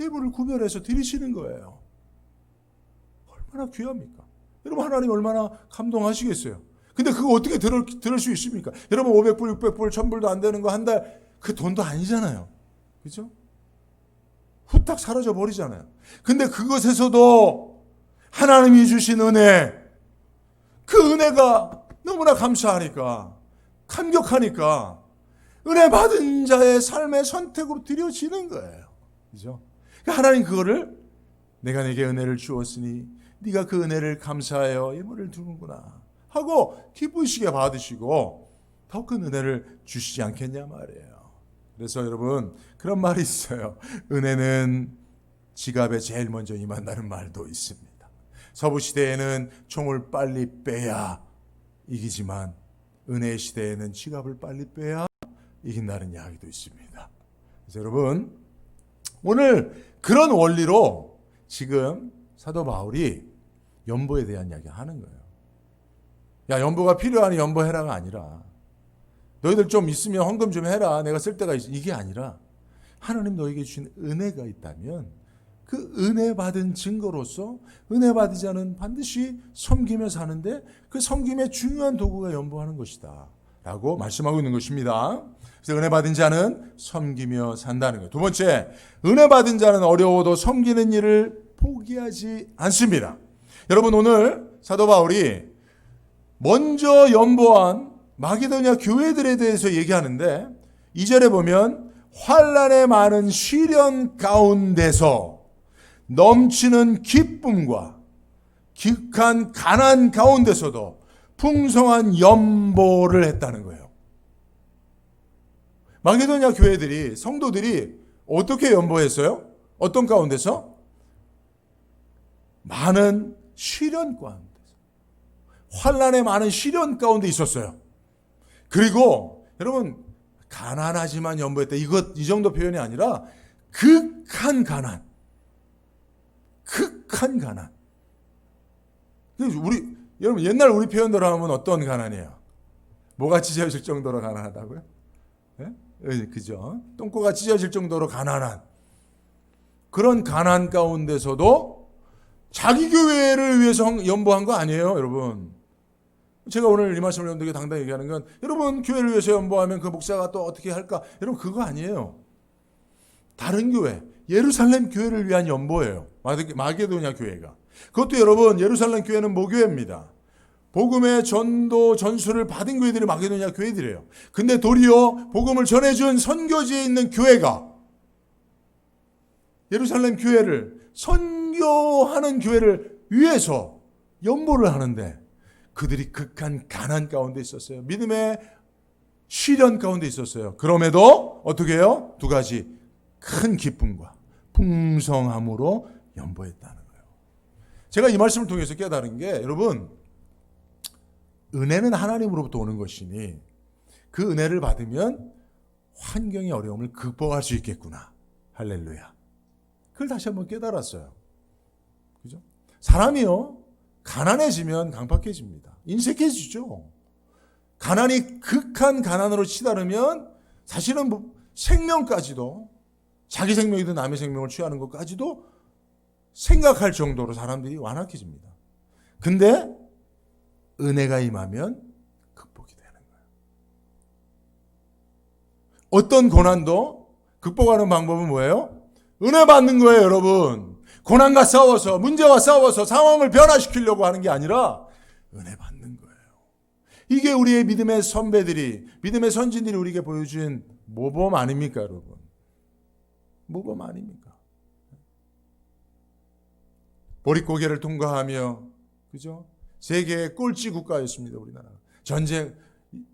예물을 구별해서 드리시는 거예요. 얼마나 귀합니까? 여러분 하나님 얼마나 감동하시겠어요? 근데 그거 어떻게 들을 수 있습니까? 여러분 500불, 600불, 1000불도 안 되는 거 한 달 그 돈도 아니잖아요. 그죠? 후딱 사라져 버리잖아요. 근데 그것에서도 하나님이 주신 은혜, 그 은혜가 너무나 감사하니까, 감격하니까 은혜 받은 자의 삶의 선택으로 드려지는 거예요. 그죠? 하나님 그거를 내가 내게 은혜를 주었으니 네가 그 은혜를 감사하여 예물을 두는구나 하고 기쁘시게 받으시고 더 큰 은혜를 주시지 않겠냐 말이에요. 그래서 여러분 그런 말이 있어요. 은혜는 지갑에 제일 먼저 임한다는 말도 있습니다. 서부 시대에는 총을 빨리 빼야 이기지만 은혜의 시대에는 지갑을 빨리 빼야 이긴다는 이야기도 있습니다. 그래서 여러분 오늘 그런 원리로 지금 사도 바울이 연보에 대한 이야기 하는 거예요. 야, 연보가 필요하니 연보해라가 아니라 너희들 좀 있으면 헌금 좀 해라. 내가 쓸 때가 있어. 이게 아니라 하나님 너에게 주신 은혜가 있다면 그 은혜 받은 증거로서 은혜 받은 자는 반드시 섬기며 사는데 그 섬김의 중요한 도구가 연보하는 것이다 라고 말씀하고 있는 것입니다. 그래서 은혜 받은 자는 섬기며 산다는 거예요. 두 번째, 은혜 받은 자는 어려워도 섬기는 일을 포기하지 않습니다. 여러분, 오늘 사도 바울이 먼저 연보한 마게도냐 교회들에 대해서 얘기하는데 2절에 보면 환난의 많은 시련 가운데서 넘치는 기쁨과 극한 가난 가운데서도 풍성한 연보를 했다는 거예요. 마게도냐 교회들이, 성도들이 어떻게 연보했어요? 어떤 가운데서? 많은 시련 가운데서. 환난의 많은 시련 가운데 있었어요. 그리고 여러분, 가난하지만 연보했다. 이 정도 표현이 아니라 극한 가난. 극한 가난. 여러분, 옛날 우리 표현대로 하면 어떤 가난이에요? 뭐가 찢어질 정도로 가난하다고요? 네? 그죠? 똥꼬가 찢어질 정도로 가난한 그런 가난 가운데서도 자기 교회를 위해서 연보한 거 아니에요, 여러분. 제가 오늘 이 말씀을 여러분들에게 당당히 얘기하는 건 여러분 교회를 위해서 연보하면 그 목사가 또 어떻게 할까? 여러분 그거 아니에요. 다른 교회, 예루살렘 교회를 위한 연보예요. 마게도냐 교회가. 그것도 여러분 예루살렘 교회는 모교회입니다. 복음의 전도 전수를 받은 교회들이 마게도냐 교회들이에요. 근데 도리어 복음을 전해준 선교지에 있는 교회가 예루살렘 교회를 선교하는 교회를 위해서 연보를 하는데 그들이 극한 가난 가운데 있었어요. 믿음의 시련 가운데 있었어요. 그럼에도 어떻게 해요? 두 가지, 큰 기쁨과 풍성함으로 연보했다는 거예요. 제가 이 말씀을 통해서 깨달은 게 여러분, 은혜는 하나님으로부터 오는 것이니 그 은혜를 받으면 환경의 어려움을 극복할 수 있겠구나. 할렐루야. 그걸 다시 한번 깨달았어요. 그죠? 사람이요, 가난해지면 강팍해집니다. 인색해지죠. 가난이 극한 가난으로 치달으면 사실은 생명까지도, 자기 생명이든 남의 생명을 취하는 것까지도 생각할 정도로 사람들이 완악해집니다. 근데 은혜가 임하면 극복이 되는 거예요. 어떤 고난도 극복하는 방법은 뭐예요? 은혜 받는 거예요, 여러분. 고난과 싸워서, 문제와 싸워서 상황을 변화시키려고 하는 게 아니라 은혜 받는 거예요. 이게 우리의 믿음의 선배들이, 믿음의 선진들이 우리에게 보여준 모범 아닙니까, 여러분? 모범 아닙니까? 보릿고개를 통과하며, 그죠? 세계의 꼴찌 국가였습니다, 우리나라. 전쟁,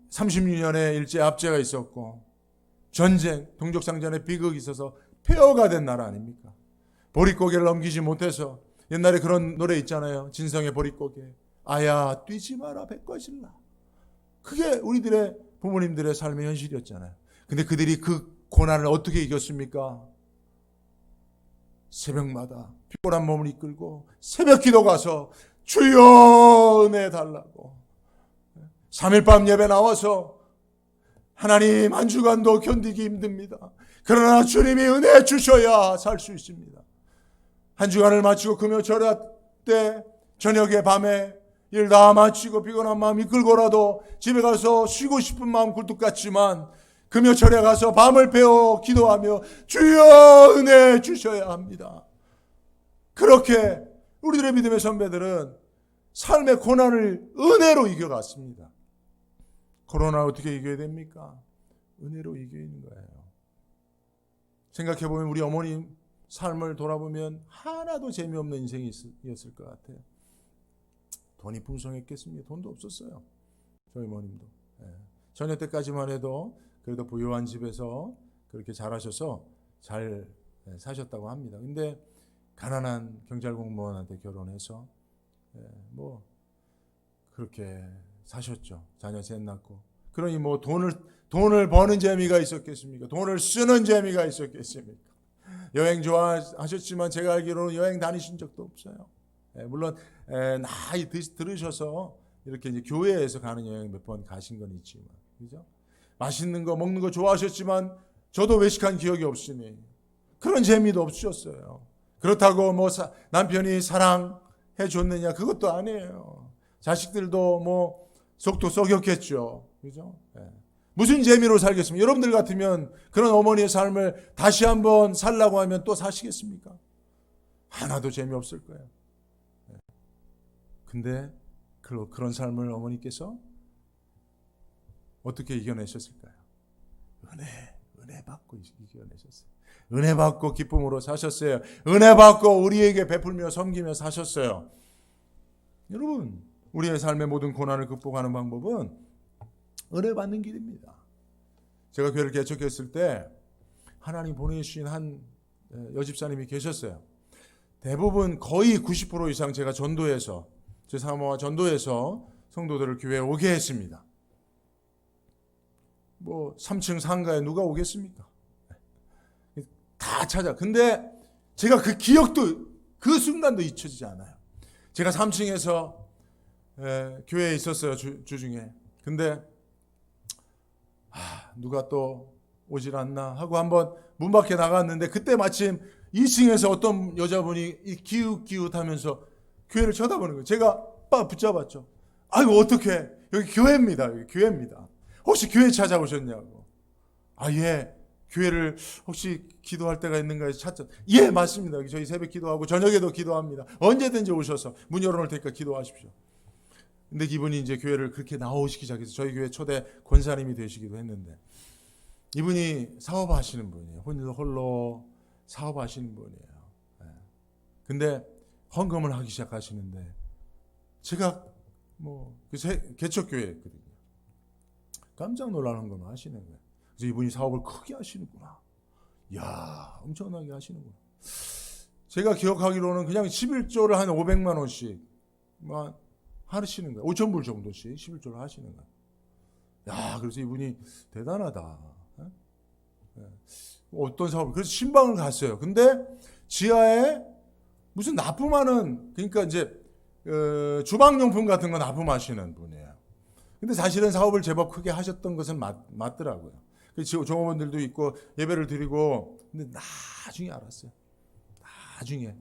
36년의 일제 압제가 있었고, 전쟁, 동족상전의 비극이 있어서 폐허가 된 나라 아닙니까? 보릿고개를 넘기지 못해서 옛날에 그런 노래 있잖아요. 진성의 보릿고개. 아야 뛰지 마라 배꺼질라. 그게 우리들의 부모님들의 삶의 현실이었잖아요. 근데 그들이 그 고난을 어떻게 이겼습니까? 새벽마다 피곤한 몸을 이끌고 새벽 기도 가서 주여 은혜 달라고 3일 밤 예배 나와서 하나님 한 주간도 견디기 힘듭니다. 그러나 주님이 은혜 주셔야 살 수 있습니다. 한 주간을 마치고 금요철야 때 저녁에 밤에 일 다 마치고 피곤한 마음 이끌고라도 집에 가서 쉬고 싶은 마음 굴뚝 같지만 금요철에 가서 밤을 배워 기도하며 주여 은혜 주셔야 합니다. 그렇게 우리들의 믿음의 선배들은 삶의 고난을 은혜로 이겨갔습니다. 코로나 어떻게 이겨야 됩니까? 은혜로 이기는 거예요. 생각해보면 우리 어머님 삶을 돌아보면 하나도 재미없는 인생이었을 것 같아요. 돈이 풍성했겠습니까? 돈도 없었어요. 저희 어머님도. 전혀 때까지만 해도 그래도 부유한 집에서 그렇게 잘하셔서 잘 사셨다고 합니다. 근데 가난한 경찰공무원한테 결혼해서 뭐 그렇게 사셨죠. 자녀 셋 낳고. 그러니 뭐 돈을 버는 재미가 있었겠습니까? 돈을 쓰는 재미가 있었겠습니까? 여행 좋아하셨지만 제가 알기로는 여행 다니신 적도 없어요. 물론 나이 들으셔서 이렇게 이제 교회에서 가는 여행 몇 번 가신 건 있지만, 그죠? 맛있는 거 먹는 거 좋아하셨지만 저도 외식한 기억이 없으니 그런 재미도 없으셨어요. 그렇다고 뭐 남편이 사랑해 줬느냐, 그것도 아니에요. 자식들도 뭐 속도 썩였겠죠, 그죠? 무슨 재미로 살겠습니까? 여러분들 같으면 그런 어머니의 삶을 다시 한번 살라고 하면 또 사시겠습니까? 하나도 재미없을 거예요. 근데 그런 삶을 어머니께서 어떻게 이겨내셨을까요? 은혜 받고 이겨내셨어요. 은혜 받고 기쁨으로 사셨어요. 은혜 받고 우리에게 베풀며 섬기며 사셨어요. 여러분, 우리의 삶의 모든 고난을 극복하는 방법은 은혜 받는 길입니다. 제가 교회를 개척했을 때 하나님 보내주신 한 여집사님이 계셨어요. 대부분 거의 90% 이상 제가 전도해서, 제 사모와 전도해서 성도들을 교회에 오게 했습니다. 뭐 3층 상가에 누가 오겠습니까? 다 찾아. 근데 제가 그 기억도, 그 순간도 잊혀지지 않아요. 제가 3층에서 교회에 있었어요, 주중에. 근데 누가 또 오질 않나 하고 한번 문 밖에 나갔는데, 그때 마침 2층에서 어떤 여자분이 기웃기웃하면서 교회를 쳐다보는 거예요. 제가 빡 붙잡았죠. 아이고 어떡해, 여기 교회입니다. 여기 교회입니다. 혹시 교회 찾아오셨냐고. 예, 교회를 혹시 기도할 때가 있는가 해서 찾죠. 예, 맞습니다. 저희 새벽 기도하고 저녁에도 기도합니다. 언제든지 오셔서 문 열어놓을 테니까 기도하십시오. 근데 이분이 이제 교회를 그렇게 나오시기 시작해서 저희 교회 초대 권사님이 되시기도 했는데, 이분이 사업하시는 분이에요. 홀로 사업하시는 분이에요. 근데 헌금을 하기 시작하시는데, 제가 뭐 개척교회였거든요. 깜짝 놀라는 건 하시는 거예요. 그래서 이분이 사업을 크게 하시는구나. 이야, 엄청나게 하시는구나. 제가 기억하기로는 그냥 11조를 한 500만 원씩 하시는 거예요. 5천 불 정도씩 11조를 하시는 거예요. 야, 그래서 이분이 대단하다. 어떤 사업을, 그래서 신방을 갔어요. 근데 지하에 무슨 납품하는, 그러니까 이제 주방용품 같은 거 납품하시는 분이에요. 근데 사실은 사업을 제법 크게 하셨던 것은 맞더라고요. 그래서 종업원들도 있고 예배를 드리고, 근데 나중에 알았어요. 나중에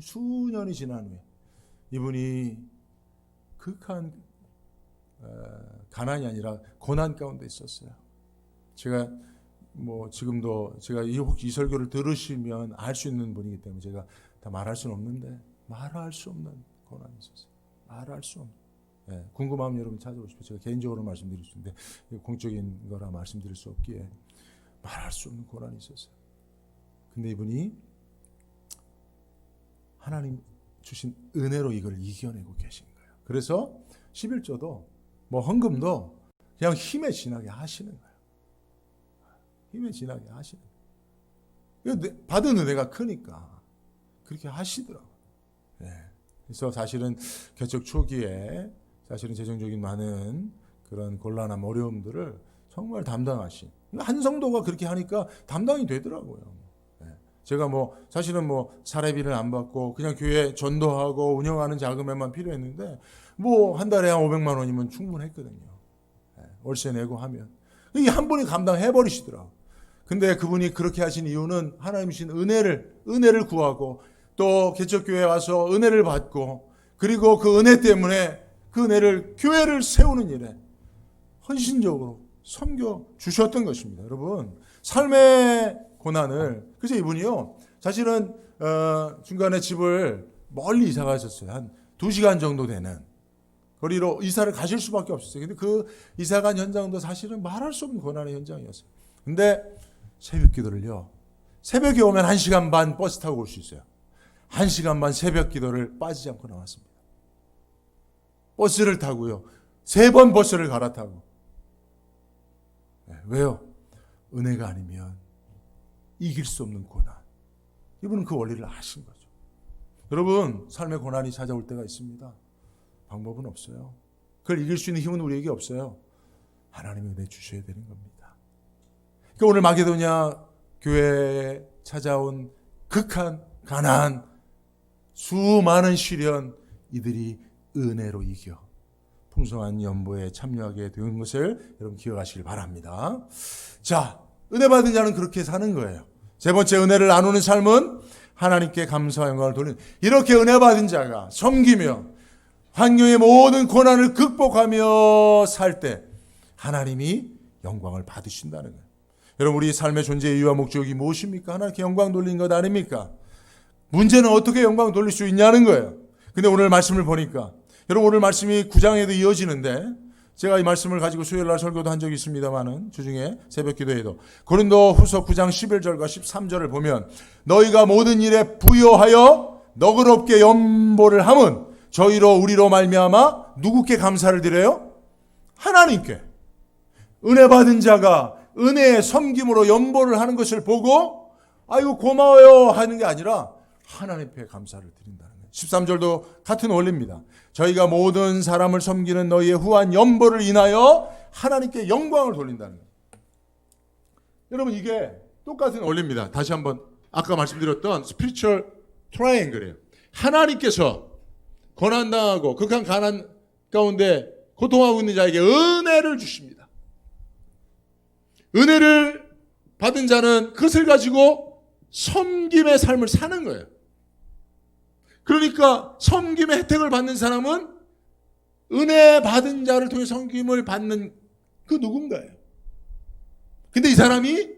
수년이 지난 후에 이분이 극한 가난이 아니라 고난 가운데 있었어요. 제가 뭐 지금도 제가 이 설교를 들으시면 알 수 있는 분이기 때문에 제가 다 말할 수는 없는데, 말할 수 없는 고난이 있었어요. 말할 수 없는. 궁금하면 여러분 찾아오십시오. 제가 개인적으로 말씀드릴 수 있는데 공적인 거라 말씀드릴 수 없기에 말할 수 없는 고난이 있었어요. 근데 이분이 하나님 주신 은혜로 이걸 이겨내고 계신 거예요. 그래서 11조도 뭐 헌금도 그냥 힘에 지나게 하시는 거예요. 힘에 지나게 하시는 거예요. 받은 은혜가 크니까 그렇게 하시더라고요. 그래서 사실은 개척 초기에 사실은 재정적인 많은 그런 곤란한 어려움들을 정말 담당하신, 한 성도가 그렇게 하니까 담당이 되더라고요. 제가 뭐 사실은 뭐 사례비를 안 받고 그냥 교회 전도하고 운영하는 자금에만 필요했는데, 뭐 한 달에 한 500만 원이면 충분했거든요. 월세 내고 하면 이게 한 분이 감당해 버리시더라고요. 근데 그분이 그렇게 하신 이유는 하나님 주신 은혜를 구하고, 또 개척교회에 와서 은혜를 받고, 그리고 그 은혜 때문에 그 은혜를, 교회를 세우는 일에 헌신적으로 섬겨 주셨던 것입니다. 여러분, 삶의 고난을, 그래서 이분이요, 사실은 중간에 집을 멀리 이사 가셨어요. 한 2시간 정도 되는 거리로 이사를 가실 수밖에 없었어요. 근데 그 이사 간 현장도 사실은 말할 수 없는 고난의 현장이었어요. 근데 새벽 기도를요, 새벽에 오면 1시간 반 버스 타고 올 수 있어요. 1시간 반 새벽 기도를 빠지지 않고 나왔습니다. 버스를 타고요, 3번 버스를 갈아타고. 왜요? 은혜가 아니면 이길 수 없는 고난. 이분은 그 원리를 아신 거죠. 여러분, 삶의 고난이 찾아올 때가 있습니다. 방법은 없어요. 그걸 이길 수 있는 힘은 우리에게 없어요. 하나님이 은혜 주셔야 되는 겁니다. 그러니까 오늘 마게도냐 교회에 찾아온 극한 가난, 수많은 시련, 이들이 은혜로 이겨 풍성한 연보에 참여하게 된 것을 여러분 기억하시길 바랍니다. 자, 은혜 받은 자는 그렇게 사는 거예요. 세 번째, 은혜를 나누는 삶은 하나님께 감사와 영광을 돌리는, 이렇게 은혜 받은 자가 섬기며 환경의 모든 고난을 극복하며 살 때 하나님이 영광을 받으신다는 거예요. 여러분, 우리 삶의 존재의 이유와 목적이 무엇입니까? 하나님께 영광 돌리는 것 아닙니까? 문제는 어떻게 영광 돌릴 수 있냐는 거예요. 근데 오늘 말씀을 보니까, 여러분, 오늘 말씀이 9장에도 이어지는데, 제가 이 말씀을 가지고 수요일날 설교도 한 적이 있습니다만은, 주중에 새벽 기도에도 고린도 후서 9장 11절과 13절을 보면, 너희가 모든 일에 부여하여 너그럽게 연보를 함은 저희로 우리로 말미암아 누구께 감사를 드려요? 하나님께. 은혜 받은 자가 은혜의 섬김으로 연보를 하는 것을 보고 아이고 고마워요 하는 게 아니라 하나님께 감사를 드린다는 거예요. 13절도 같은 원리입니다. 저희가 모든 사람을 섬기는 너희의 후한 연보를 인하여 하나님께 영광을 돌린다는 거예요. 여러분, 이게 똑같은 원리입니다. 다시 한번 아까 말씀드렸던 스피리추얼 트라이앵글이에요. 하나님께서 고난당하고 극한 가난 가운데 고통하고 있는 자에게 은혜를 주십니다. 은혜를 받은 자는 그것을 가지고 섬김의 삶을 사는 거예요. 그러니까 섬김의 혜택을 받는 사람은 은혜 받은 자를 통해 섬김을 받는 그 누군가예요. 근데 이 사람이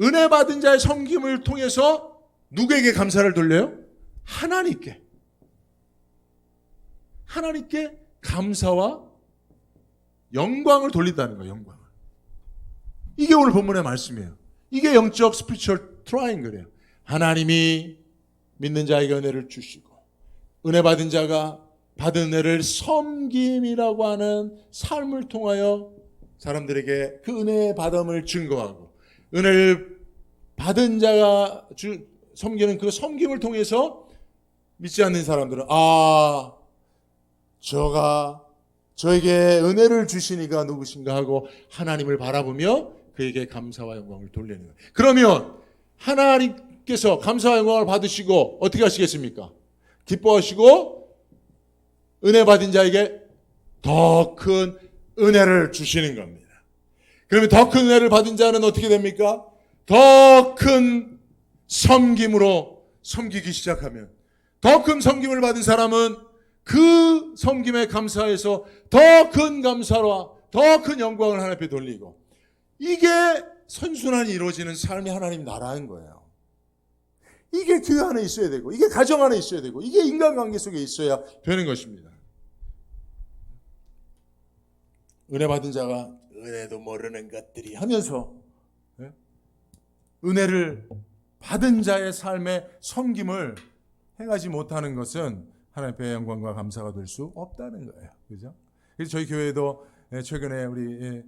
은혜 받은 자의 섬김을 통해서 누구에게 감사를 돌려요? 하나님께. 하나님께 감사와 영광을 돌린다는 거예요. 영광을. 이게 오늘 본문의 말씀이에요. 이게 영적 스피리추얼 트라이앵글이에요. 하나님이 믿는 자에게 은혜를 주시고 은혜 받은 자가 받은 은혜를 섬김이라고 하는 삶을 통하여 사람들에게 그 은혜의 받음을 증거하고, 은혜를 받은 자가 섬기는 그 섬김을 통해서 믿지 않는 사람들은 저가 저에게 은혜를 주시니가 누구신가 하고 하나님을 바라보며 그에게 감사와 영광을 돌리는 거예요. 그러면 하나님께서 감사와 영광을 받으시고 어떻게 하시겠습니까? 기뻐하시고 은혜 받은 자에게 더 큰 은혜를 주시는 겁니다. 그러면 더 큰 은혜를 받은 자는 어떻게 됩니까? 더 큰 섬김으로 섬기기 시작하면, 더 큰 섬김을 받은 사람은 그 섬김에 감사해서 더 큰 감사와 더 큰 영광을 하나님 앞에 돌리고, 이게 선순환이 이루어지는 삶이 하나님 나라인 거예요. 이게 교회 안에 있어야 되고, 이게 가정 안에 있어야 되고, 이게 인간관계 속에 있어야 되는 것입니다. 은혜 받은 자가 은혜도 모르는 것들이 하면서 은혜를 받은 자의 삶의 섬김을 행하지 못하는 것은 하나님의 영광과 감사가 될 수 없다는 거예요. 그죠? 그래서 저희 교회도 최근에 우리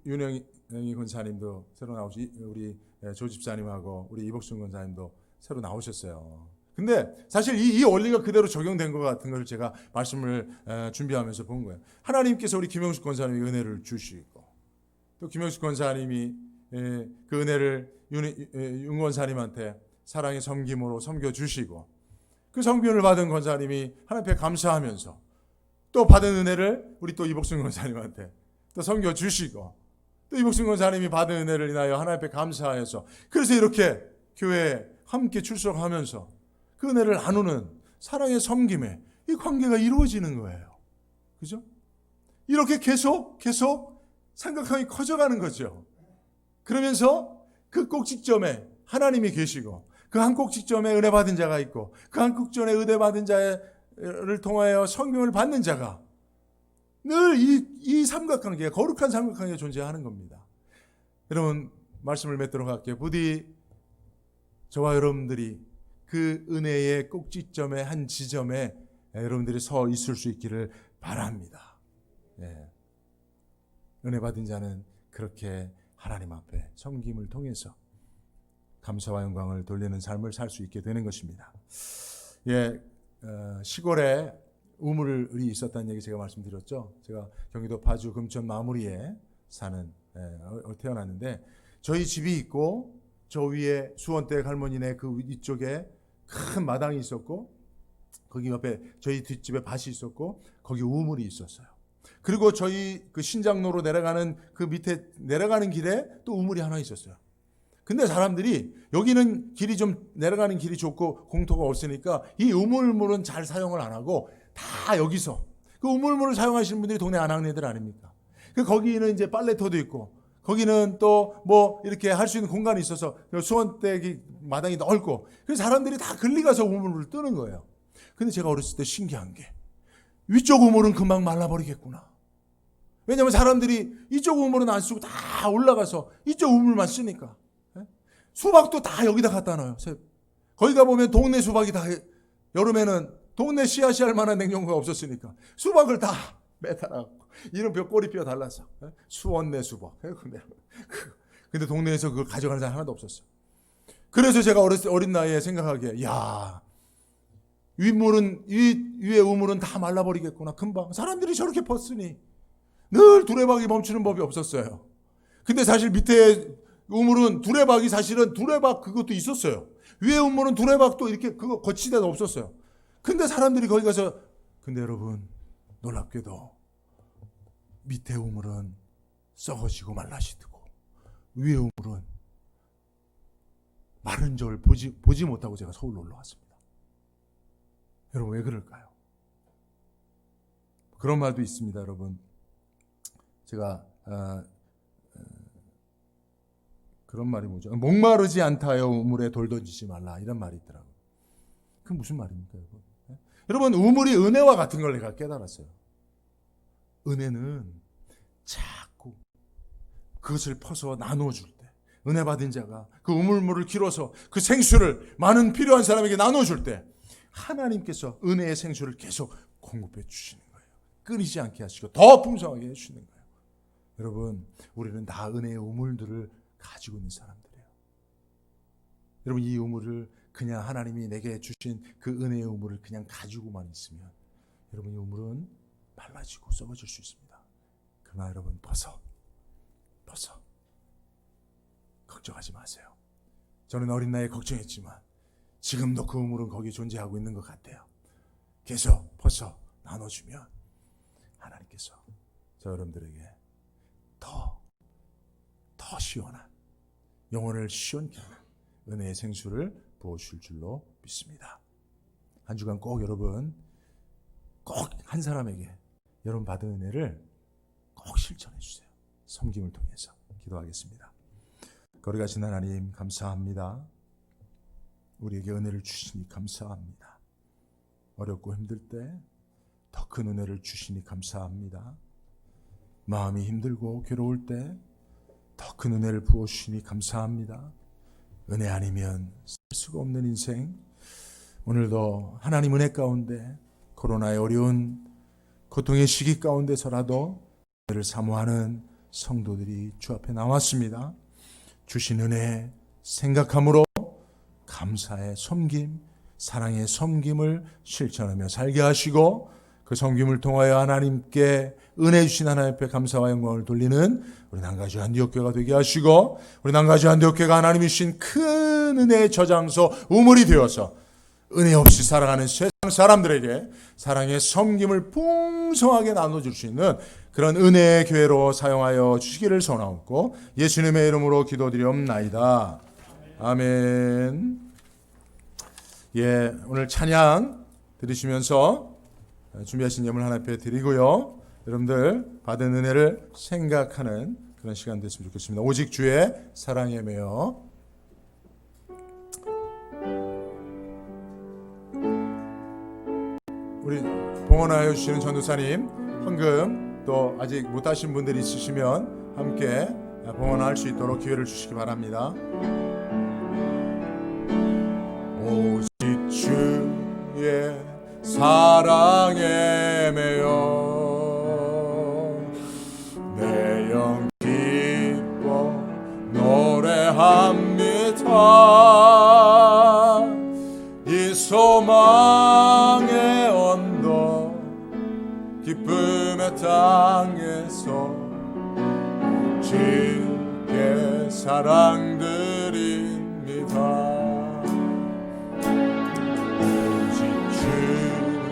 윤영희 권사님도 새로 나오시, 우리 조 집사님하고 우리 이복순 권사님도 새로 나오셨어요. 근데 사실 이 원리가 그대로 적용된 것 같은 걸 제가 말씀을 준비하면서 본 거예요. 하나님께서 우리 김영숙 권사님에게 은혜를 주시고, 또 김영숙 권사님이 그 은혜를 윤 권사님한테 사랑의 섬김으로 섬겨주시고, 그 섬김을 받은 권사님이 하나님 앞에 감사하면서 또 받은 은혜를 우리 또 이복순 권사님한테 또 섬겨주시고, 또 이복순 권사님이 받은 은혜를 인하여 하나님 앞에 감사해서, 그래서 이렇게 교회에 함께 출석하면서 그 은혜를 나누는 사랑의 섬김에 이 관계가 이루어지는 거예요. 그죠? 이렇게 계속 삼각형이 커져가는 거죠. 그러면서 그 꼭지점에 하나님이 계시고, 그 한 꼭지점에 은혜 받은 자가 있고, 그 한 꼭지점에 은혜 받은 자를 통하여 섬김을 받는 자가 늘 이 삼각관계가, 거룩한 삼각관계가 존재하는 겁니다. 여러분, 말씀을 맺도록 할게요. 부디 저와 여러분들이 그 은혜의 꼭지점의 한 지점에 여러분들이 서 있을 수 있기를 바랍니다. 은혜 받은 자는 그렇게 하나님 앞에 섬김을 통해서 감사와 영광을 돌리는 삶을 살 수 있게 되는 것입니다. 시골에 우물이 있었다는 얘기 제가 말씀드렸죠. 제가 경기도 파주 금천 마무리에 사는 태어났는데, 저희 집이 있고 저 위에 수원댁 할머니네 그 이쪽에 큰 마당이 있었고 거기 옆에 저희 뒷집에 밭이 있었고 거기 우물이 있었어요. 그리고 저희 그 신장로로 내려가는 그 밑에 내려가는 길에 또 우물이 하나 있었어요. 근데 사람들이 여기는 길이 좀 내려가는 길이 좋고 공터가 없으니까 이 우물물은 잘 사용을 안 하고 다 여기서 그 우물물을 사용하시는 분들이 동네 아낙네들 아닙니까? 거기는 이제 빨래터도 있고 거기는 또 뭐 이렇게 할 수 있는 공간이 있어서 수원댁이 마당이 넓고 그래서 사람들이 다 글리 가서 우물을 뜨는 거예요. 근데 제가 어렸을 때 신기한 게 위쪽 우물은 금방 말라버리겠구나. 왜냐하면 사람들이 이쪽 우물은 안 쓰고 다 올라가서 이쪽 우물만 쓰니까. 수박도 다 여기다 갖다 놔요. 거기 가보면 동네 수박이 다 여름에는 동네 씨앗이 할 만한 냉장고가 없었으니까 수박을 다 매달아갖고 이름표 꼬리뼈 달라서 수원내 수박. 근데 동네에서 그걸 가져가는 사람 하나도 없었어요. 그래서 제가 어린 나이에 생각하기에 야 위에 우물은 다 말라버리겠구나. 금방 사람들이 저렇게 퍼쓰니 늘 두레박이 멈추는 법이 없었어요. 근데 사실 밑에 우물은 두레박이 사실은 두레박 그것도 있었어요. 위에 우물은 두레박도 이렇게 그거 거치대도 없었어요. 근데 사람들이 거기 가서 근데 여러분 놀랍게도 밑에 우물은 썩어지고 말라시드고 위에 우물은 마른 절 보지 못하고 제가 서울로 올라왔습니다. 여러분 왜 그럴까요? 그런 말도 있습니다. 여러분 제가 그런 말이 뭐죠? 목마르지 않다여 우물에 돌 던지지 말라 이런 말이 있더라고요. 그 무슨 말입니까 여러분? 여러분 우물이 은혜와 같은 걸 내가 깨달았어요. 은혜는 자꾸 그것을 퍼서 나눠줄 때 은혜 받은 자가 그 우물물을 길어서 그 생수를 많은 필요한 사람에게 나눠줄 때 하나님께서 은혜의 생수를 계속 공급해 주시는 거예요. 끊이지 않게 하시고 더 풍성하게 해주시는 거예요. 여러분 우리는 다 은혜의 우물들을 가지고 있는 사람들이에요. 여러분 이 우물을 그냥 하나님이 내게 주신 그 은혜의 우물을 그냥 가지고만 있으면 여러분 이 우물은 말라지고 썩어질 수 있습니다. 그러나 여러분 벗어 걱정하지 마세요. 저는 어린 나이에 걱정했지만 지금도 그 우물은 거기 존재하고 있는 것 같아요. 계속 벗어 나눠주면 하나님께서 저 여러분들에게 더 시원한 영혼을 시원케 하는 은혜의 생수를 부어주실 줄로 믿습니다. 한 주간 꼭 여러분 꼭 한 사람에게 여러분 받은 은혜를 꼭 실천해 주세요. 섬김을 통해서 기도하겠습니다. 거리 가신 하나님 감사합니다. 우리에게 은혜를 주시니 감사합니다. 어렵고 힘들 때 더 큰 은혜를 주시니 감사합니다. 마음이 힘들고 괴로울 때 더 큰 은혜를 부어주시니 감사합니다. 은혜 아니면 살 수가 없는 인생, 오늘도 하나님 은혜 가운데 코로나의 어려운 고통의 시기 가운데서라도 은혜를 사모하는 성도들이 주 앞에 나왔습니다. 주신 은혜 생각함으로 감사의 섬김, 사랑의 섬김을 실천하며 살게 하시고 그 섬김을 통하여 하나님께 은혜 주신 하나님 앞에 감사와 영광을 돌리는 우리 남가주 안디옥교회가 되게 하시고 우리 남가주 안디옥교회가 하나님이 주신 큰 은혜의 저장소 우물이 되어서 은혜 없이 살아가는 세상 사람들에게 사랑의 섬김을 풍성하게 나눠줄 수 있는 그런 은혜의 교회로 사용하여 주시기를 소원하옵고 예수님의 이름으로 기도드리옵나이다. 아멘. 예, 오늘 찬양 들으시면서 준비하신 예물 하나 앞에 드리고요. 여러분들 받은 은혜를 생각하는 그런 시간 됐으면 좋겠습니다. 오직 주의 사랑에 매여. 우리 봉헌하여 주시는 전도사님 헌금 또 아직 못하신 분들이 있으시면 함께 봉헌할 수 있도록 기회를 주시기 바랍니다. 오직 주의 사랑에 매여 내 영 기뻐 노래합니다. 이 소망의 언덕 기쁨의 땅에서 주께 사랑드립니다. 오직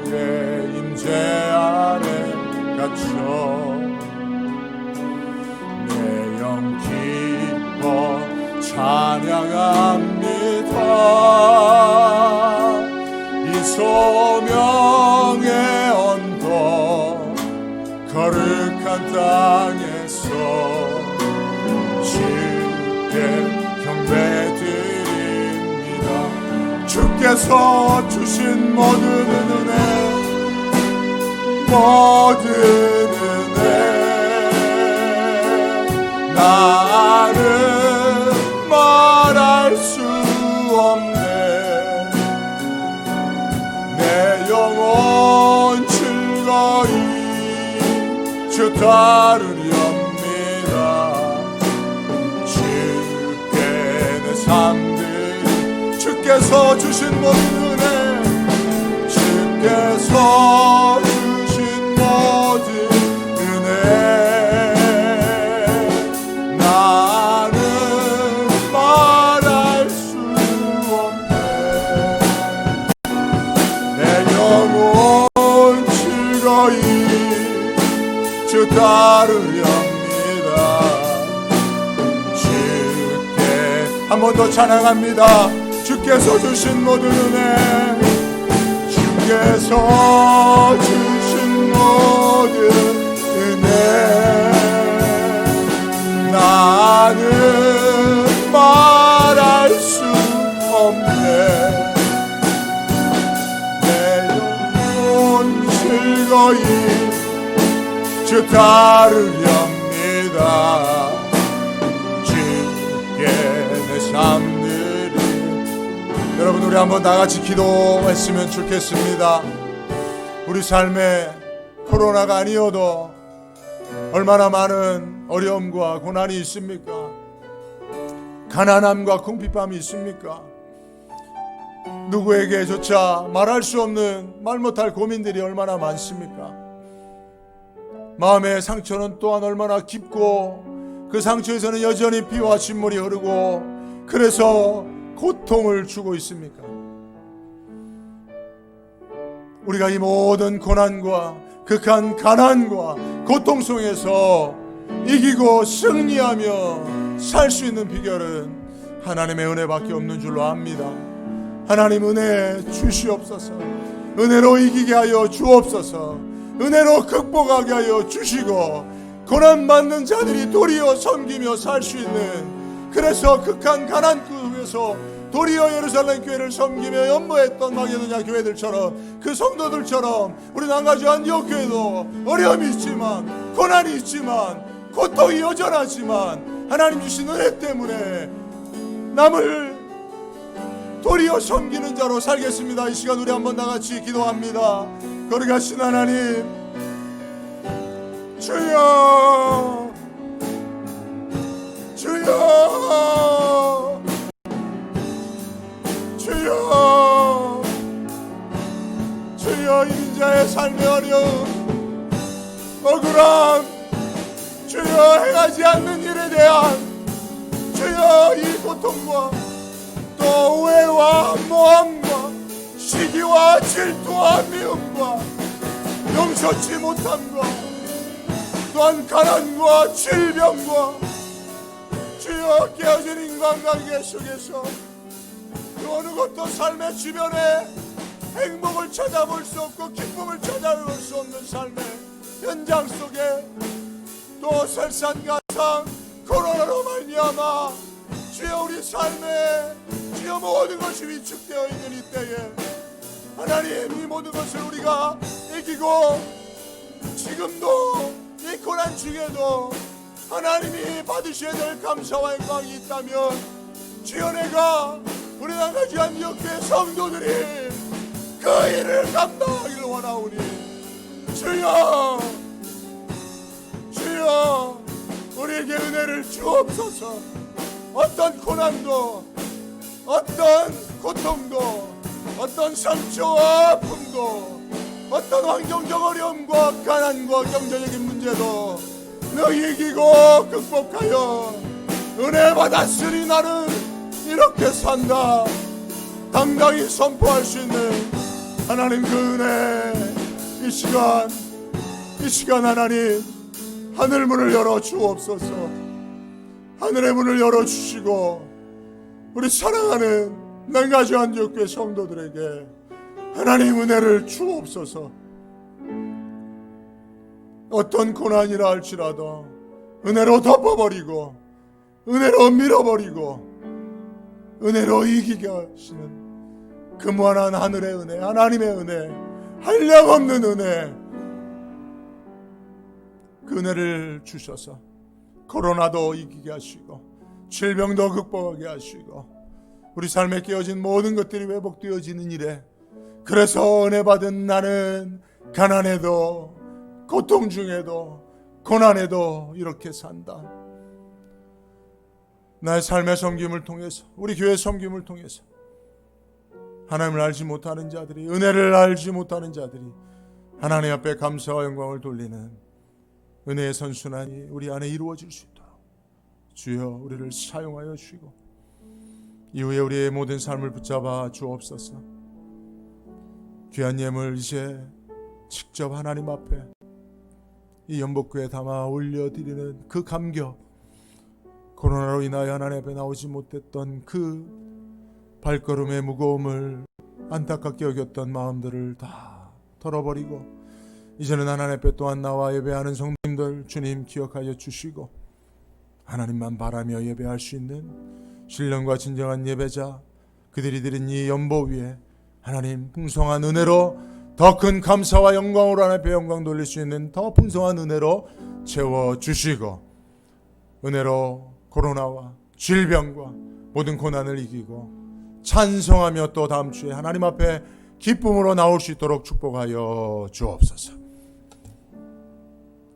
주의 임재 안에 갇혀 내 영 기뻐 찬양합니다. 이 소명의 언덕 거룩한 땅에서 주께 경배드립니다. 주께서 주신 모든 은혜 나는 말할 수 없네. 내 영혼 즐거이 주 따르렵니다. 주께 내 삶들이 주께서 주신 모든 은혜 주께서 주신 모든 은혜 나는 말할 수 없네. 내 영혼 즐거이 주 따르렵니다. 주께 한 번 더 찬양합니다. 주께서 주신 모든 은혜 주께서 주신 모든 은혜 나는 말할 수 없네. 내 영혼 즐거이 주 따르렵니다. 주께 내 삶들이 여러분 우리 한번 다같이 기도했으면 좋겠습니다. 우리 삶에 코로나가 아니어도 얼마나 많은 어려움과 고난이 있습니까? 가난함과 궁핍함이 있습니까? 누구에게조차 말할 수 없는 말 못할 고민들이 얼마나 많습니까? 마음의 상처는 또한 얼마나 깊고 그 상처에서는 여전히 피와 진물이 흐르고 그래서 고통을 주고 있습니까? 우리가 이 모든 고난과 극한 가난과 고통 속에서 이기고 승리하며 살 수 있는 비결은 하나님의 은혜밖에 없는 줄로 압니다. 하나님 은혜 주시옵소서. 은혜로 이기게 하여 주옵소서. 은혜로 극복하게 하여 주시고 고난받는 자들이 도리어 섬기며 살 수 있는 그래서 극한 가난 속에서 도리어 예루살렘 교회를 섬기며 연모했던 마게도냐 교회들처럼 그 성도들처럼 우리 한 가지 안디옥 교회도 어려움이 있지만 고난이 있지만 고통이 여전하지만 하나님 주신 은혜 때문에 남을 도리어 섬기는 자로 살겠습니다. 이 시간 우리 한번 다 같이 기도합니다. 거룩하신 하나님 주여 주여 주여 주여 인자의 삶의 어려움 억울함 주여 행하지 않는 일에 대한 주여 이 고통과 또 오해와 모함과 시기와 질투와 미움과 용서치 못함과 또한 가난과 질병과 주여 깨어진 인간관계 속에서 그 어느 것도 삶의 주변에 행복을 찾아볼 수 없고 기쁨을 찾아볼 수 없는 삶의 현장 속에 또 설산가상 코로나로 말미암아 주여 우리 삶에 주여 모든 것이 위축되어 있는 이때에 하나님 이 모든 것을 우리가 이기고 지금도 이 고난 중에도 하나님이 받으셔야 될 감사와 영광이 있다면 주여 내가 우리 나가지 안디옥교회 성도들이 그 일을 감당하기를 원하오니 주여 주여 우리에게 은혜를 주옵소서. 어떤 고난도 어떤 고통도 어떤 상처와 아픔도 어떤 환경적 어려움과 가난과 경제적인 문제도 너희 이기고 극복하여 은혜 받았으니 나는 이렇게 산다 당당히 선포할 수 있는 하나님 그 은혜, 이 시간 하나님 하늘 문을 열어 주옵소서. 하늘의 문을 열어 주시고 우리 사랑하는 남가주 안디옥교회 성도들에게 하나님 은혜를 주옵소서. 어떤 고난이라 할지라도 은혜로 덮어버리고 은혜로 밀어버리고 은혜로 이기게 하시는 그 무한한 하늘의 은혜, 하나님의 은혜, 한량없는 은혜, 그 은혜를 주셔서 코로나도 이기게 하시고 질병도 극복하게 하시고 우리 삶에 깨어진 모든 것들이 회복되어지는 일에, 그래서 은혜 받은 나는 가난해도 고통 중에도 고난에도 이렇게 산다. 나의 삶의 섬김을 통해서, 우리 교회 섬김을 통해서 하나님을 알지 못하는 자들이, 은혜를 알지 못하는 자들이 하나님 앞에 감사와 영광을 돌리는 은혜의 선순환이 우리 안에 이루어질 수 있도록 주여 우리를 사용하여 주시고 이후에 우리의 모든 삶을 붙잡아 주옵소서. 귀한 예물 이제 직접 하나님 앞에 이 연복교에 담아 올려드리는 그 감격, 코로나로 인하여 하나님 앞에 나오지 못했던 그 발걸음의 무거움을 안타깝게 여겼던 마음들을 다 털어버리고 이제는 하나님 앞에 또한 나와 예배하는 성도님들 주님 기억하여 주시고 하나님만 바라며 예배할 수 있는 신령과 진정한 예배자, 그들이 드린 이 연보 위에 하나님 풍성한 은혜로 더 큰 감사와 영광으로 하나님 앞에 영광 돌릴 수 있는 더 풍성한 은혜로 채워주시고 은혜로 코로나와 질병과 모든 고난을 이기고 찬송하며 또 다음 주에 하나님 앞에 기쁨으로 나올 수 있도록 축복하여 주옵소서.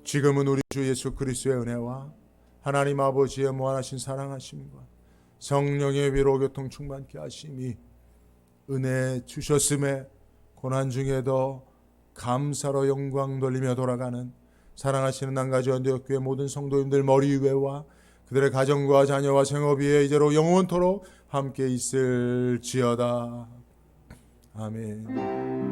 지금은 우리 주 예수 그리스도의 은혜와 하나님 아버지의 무한하신 사랑하심과 성령의 위로 교통 충만케 하심이 은혜 주셨음에 고난 중에도 감사로 영광 돌리며 돌아가는 사랑하시는 남가주 안디옥교회 모든 성도님들 머리 위에와 그들의 가정과 자녀와 생업 위에 이제로 영원토록 함께 있을지어다. 아멘.